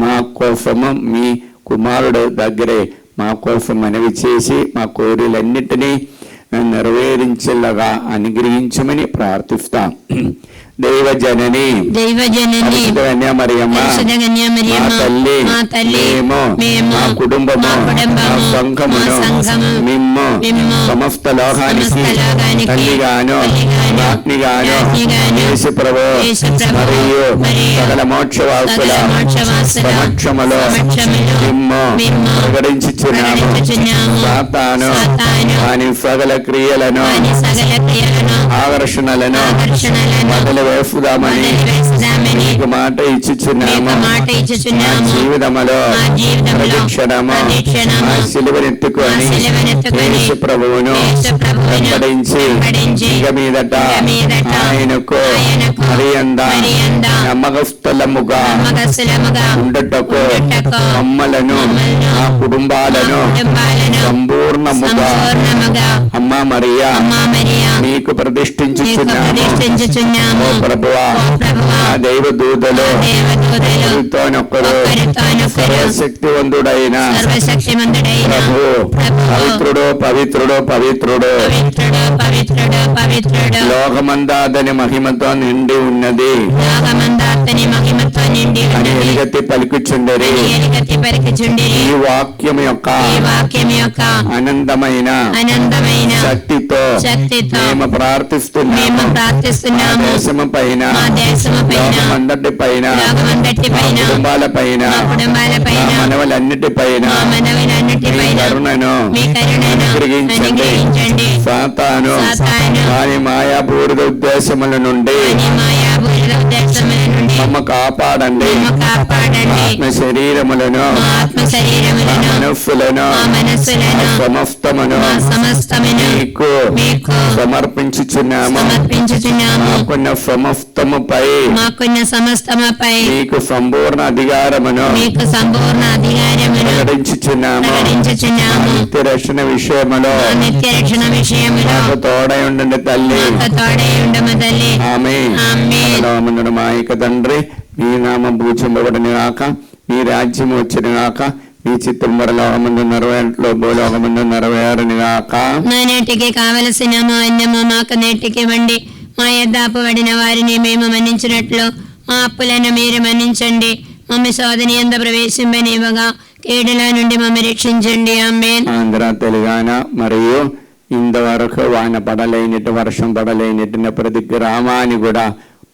మా కోసము మీ కుమారుడు దగ్గరే మా కోసం మనవి చేసి మా కోరికలన్నిటినీ నెరవేరించేలాగా అనుగ్రహించమని ప్రార్థిస్తాం. దైవజనని మరియమ్మ మా తల్లి, మేము మా కుటుంబము మా సంఘమును మిమ్ము సమస్త లోకానికి తల్లిగాను రాజ్ఞిగాను యేసు ప్రభు మరియు సకల మోక్షవాసుల సమక్షములో మిమ్ము ప్రకటించుచున్నాము. సాతాను వాని సకల క్రియలను ఆకర్షణలను మొదలు వేసుదామని మీకు మాట ఇచ్చుచున్నాము. జీవితములో ప్రతిక్షణము ఆ సిలువనెత్తుకొని యేసు ప్రభువును వెంబడించి ఇక మీదట ఆయనకు మరింత నమ్మకస్తులముగా ఉండటకు మమ్మలను ఆ కుటుంబాలను సంపూర్ణముగా అమ్మ మరియా మీకు ప్రతిష్ఠించుచున్నాము. ప్రభువా ప్రభువా, ఆ దైవ దూతలు దేవదూతలు ఒకరితోనొకరు ఒకరితోనొకరు సర్వశక్తివంతుడైన సర్వశక్తిమంతుడైన ప్రభు ప్రభు, పవిత్రుడు పవిత్రుడు పవిత్రుడు పవిత్రుడు పవిత్రుడు పవిత్రుడు, లోకమంతా అతని మహిమతో నిండి ఉన్నది లోకమంతా అతని మహిమతో నిండి అని ఉన్నది ఎలుగెత్తి పలుకుచుండరి. అని ఎలుగెత్తి పలికిచుండిరి. ఈ వాక్యం యొక్క ఈ వాక్యం యొక్క అనంతమైన అనంతమైన శక్తితో శక్తితో మేము మేము ప్రార్థిస్తున్నాము. ప్రార్థిస్తున్నాము. మా దేశము పైన మా దేశము పైన లోకమంతటి పైన లోకమంతటి మా పైన కుటుంబాల పైన మా కుటుంబాల మా పైన మనవలన్నిటి పైన మా మనవులన్నిటి మీ పైన కరుణను మీ కరుణను అనుగ్రహించండి. అనుగ్రహించండి. సాతాను సాతాను వారి మాయాపూరిత ఉద్దేశముల నుండి అని మాయాబూరిత ఉద్దేశముల నుండి మమ్మ కాపాడండి. మమ్ము కాపాడండి. ఆత్మ శరీరములను మా ఆత్మ శరీరములను మనస్సులను మా మనస్సులను సమస్తమును మా సమస్తమును మీకు మీకు సమర్పించుచున్నాము. సమర్పించుచున్నాము. మాకున్న సమస్తముపై మాకున్న సమస్తముపై మీకు సంపూర్ణ అధికారమును మీకు సంపూర్ణ అధికారమును ప్రకటించుచున్నాము. ప్రకటించుచున్నాము. నిత్య రక్షణ విషయములో మా నిత్య రక్షణ విషయములో మాకు తోడై ఉండండి తల్లి. మాకు తోడై ఉండము తల్లి. ఆమేన్. ఆమేన్. పరలోకమందున్న మా యొక్క తండ్రి, మీ నామం పూజింపబడును గాక, మీ రాజ్యం వచ్చును గాక, మీ చిత్తం పరలోకమందు నెరవేరులో భూలోకమందు నెరవేరును గాక. మా నేటికి కావలసిన మా అన్నము మాకు నేటికి ఇవ్వండి. మా యొద్ద అప్పుబడిన వారిని మేము మన్నించినట్లు మా అప్పులను మీరు మన్నించండి. మమ్మ శోధన యందు ప్రవేశింపనివ్వగా కీడుల నుండి మమ్మ రక్షించండి. ఆమేన్. ఆంధ్ర తెలంగాణ మరియు ఇంతవరకు వాన పడలేనిటి వర్షం పడలేనిటిన ప్రతి గ్రామాన్ని కూడా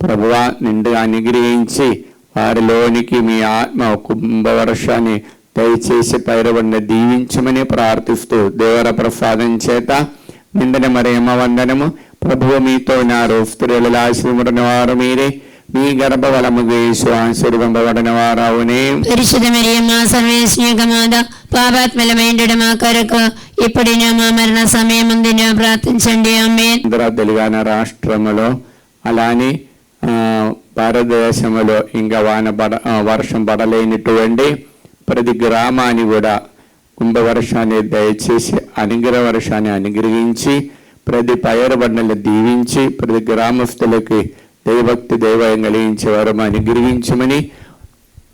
ప్రభువా నిండుగా అనుగ్రహించి వారిలోనికి మీ ఆత్మ కుంభవర్షాన్ని దయచేసి పైరబడిన దీవించమని ప్రార్థిస్తూ దేవర ప్రసాదం చేత నిండిన మరియమ్మ వందనము. ప్రభువు మీతో ఉన్నారు, స్త్రీలలో ఆశీర్వదించిన వారు మీరే, మీ గర్భఫలము యేసు ఆశీర్వదింపబడిన వారవునే. పరిశుద్ధ మరియమ్మ సర్వేశ్వర మాత పాపాత్మలమైండు మా కొరకు ఇప్పుడిన మా మరణ సమయముందిన ప్రార్థించండి. ఆమేన్. ఆంధ్ర తెలంగాణ రాష్ట్రములో అలానే భారతదేశంలో ఇంకా వర్షం పడలేనిటువంటి ప్రతి గ్రామాన్ని కూడా కుంభవర్షాన్ని దయచేసి అనుగ్రహ వర్షాన్ని అనుగ్రహించి ప్రతి పైరబండలు దీవించి ప్రతి గ్రామస్తులకి దైవభక్తి దైవం కలిగించే వారు అనుగ్రహించమని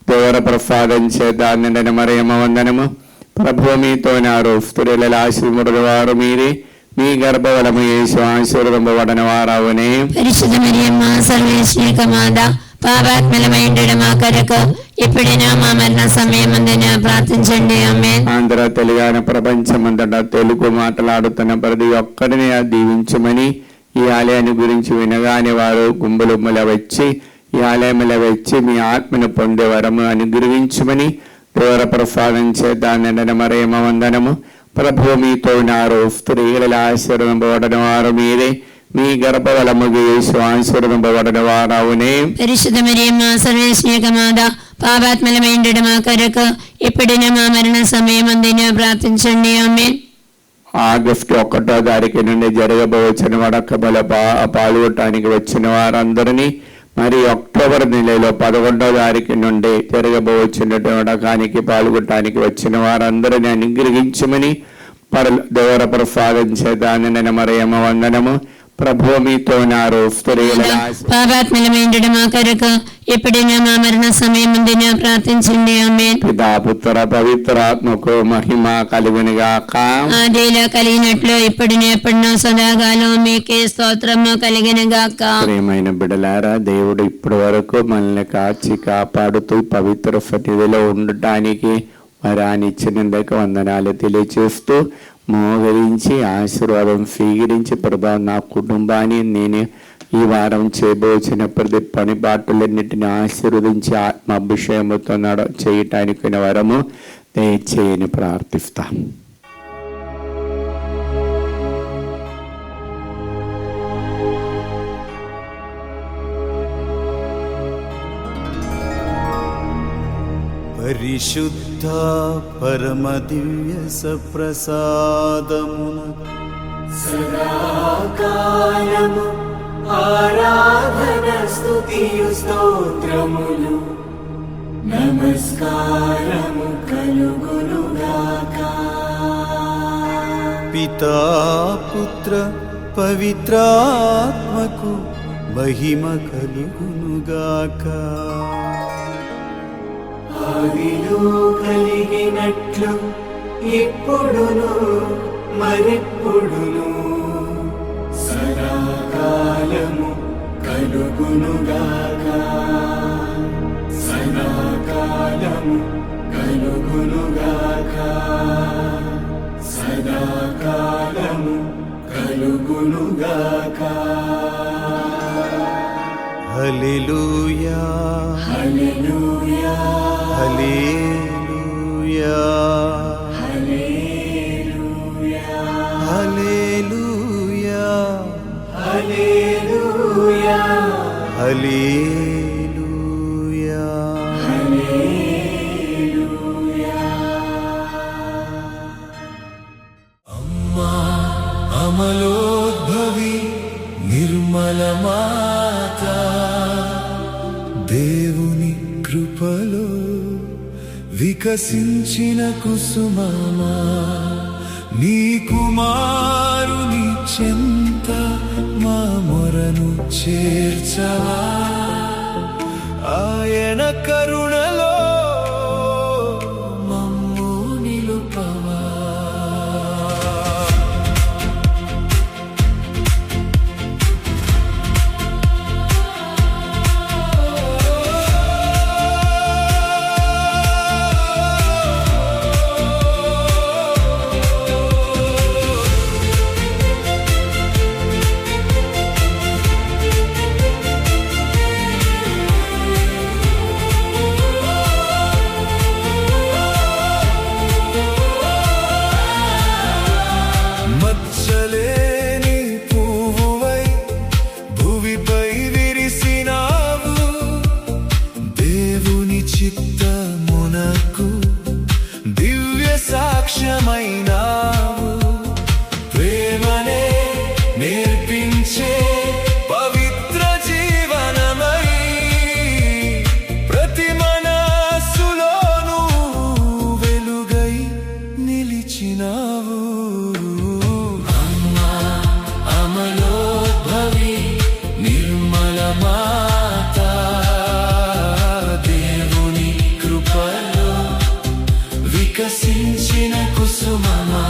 దేవర ప్రసాదం చేత నిండిన మరియమ్మ వందనము. ప్రభువు మీతో ఉన్నారు, స్త్రీలలో ఆశీర్వదించిన వారు మీరే, మీ గర్భఫలము యేసు ఆశీర్వదింపబడిన వారవునే. పరిశుద్ధ మరియమ్మ సర్వేశ్వర మాత పాపాత్మలమైండు మా కొరకు ఇప్పుడిన మా మరణ సమయముందిన ప్రార్థించండి. ఆమేన్. ఆంధ్ర తెలంగాణ ప్రపంచమంతటా తెలుగు మాట్లాడుతున్న ప్రతి ఒక్కరిని దీవించమని, ఈ ఆలయాన్ని గురించి వినగానే వారు గుంపులుమ్మల వచ్చి ఈ ఆలయంలో వచ్చి మీ ఆత్మను పొందే వరము అనుగ్రహించమని దేవర ప్రసాదం చేత నిండిన మరియమ్మ వందనము. ప్రభువు మీతో ఉన్నారు, స్త్రీలలో ఆశీర్వదింపబడిన వారు మీరే, మీ గర్భఫలము యేసు ఆశీర్వదింపబడిన వారవునే. పరిశుద్ధ మరియమ్మ సర్వేశ్వర మాత పాపాత్మలమైండు మా కొరకు ఇప్పుడిన మా మరణ సమయముందిన ప్రార్థించండి. ఆమేన్. ఆగస్టు 1వ తారీఖు నుండి జరగబోచిన వడకబల పాల్గొనడానికి వచ్చిన వారందరినీ, మరి అక్టోబర్ నెలలో 11వ తారీఖు నుండి జరగబోచున్నటువంటి వడకానికి పాల్గొనడానికి వచ్చిన వారందరినీ అనుగ్రహించమని దేవర ప్రసాదం చేత నిండిన మరియమ్మ వందనము. ప్రభువు మీతో ఉన్నారు, స్త్రీలలో పాపాత్మలమైండు మా కొరకు ఇప్పుడిన మా మరణ సమయముందిన ప్రార్థించండి. ఆమేన్. పితా పుత్ర పవిత్రాత్మకు మహిమ కలుగును గాక. ఆదిలో కలిగినట్లు ఇప్పుడును ఎప్పుడునూ సదాకాలం మీకే స్తోత్రము కలిగిన గాక. ప్రియమైన బిడలారా, దేవుడు ఇప్పటి వరకు మనల్ని కాచి కాపాడుతూ పవిత్ర సన్నిధిలో ఉండటానికి వరానిచ్చినందుకు వందనాలు తెలియచేస్తూ మోహరించి ఆశీర్వాదం స్వీకరించి ప్రభా నా కుటుంబాన్ని నేను ఈ వారం చేయబోచిన ప్రతి పని బాటలన్నింటినీ ఆశీర్వదించి ఆత్మాభిషేకంతో చేయటానికి వరము దయచేయని ప్రార్థిస్తాం. పరిశుద్ధ పరమ దివ్య సప్రసాదమున సదాకాలము ఆరాధన స్తుతియు స్తోత్రములు నమస్కారము కలుగునుగాక. పితా పుత్ర పవిత్రాత్మకు మహిమ కలుగునుగాక. ఆదిలో కలిగినట్లు ఇప్పుడును మరెప్పుడును సదాకాలము కలుగునుగాక. సదాకాలము కలుగునుగాక. సదాకాలము కలుగునుగాక. హల్లెలూయా hallelujah hallelujah hallelujah hallelujah hallelujah హల్లెలూయా. అమలోద్భవి నిర్మల మాత, దేవుని కృపలో వికసించిన కుసుమమా, నీ కుమారుని చెంత మా మొరను చేర్చవా. ఆయన కరుణలో మమ్ము నిలుపవా. మచ్చలేని పువ్వువై భువిపై విరిసినావు, దేవుని చిత్తమునకు దివ్య సాక్ష్యమైనావు. ప్రేమనే నేర్పించే పవిత్ర జీవనమై ప్రతి మనస్సులోనూ వెలుగై నిలిచినావు. అమలోద్భవి నిర్మల మాత, దేవుని కృపలో వికసించిన కుసుమమా,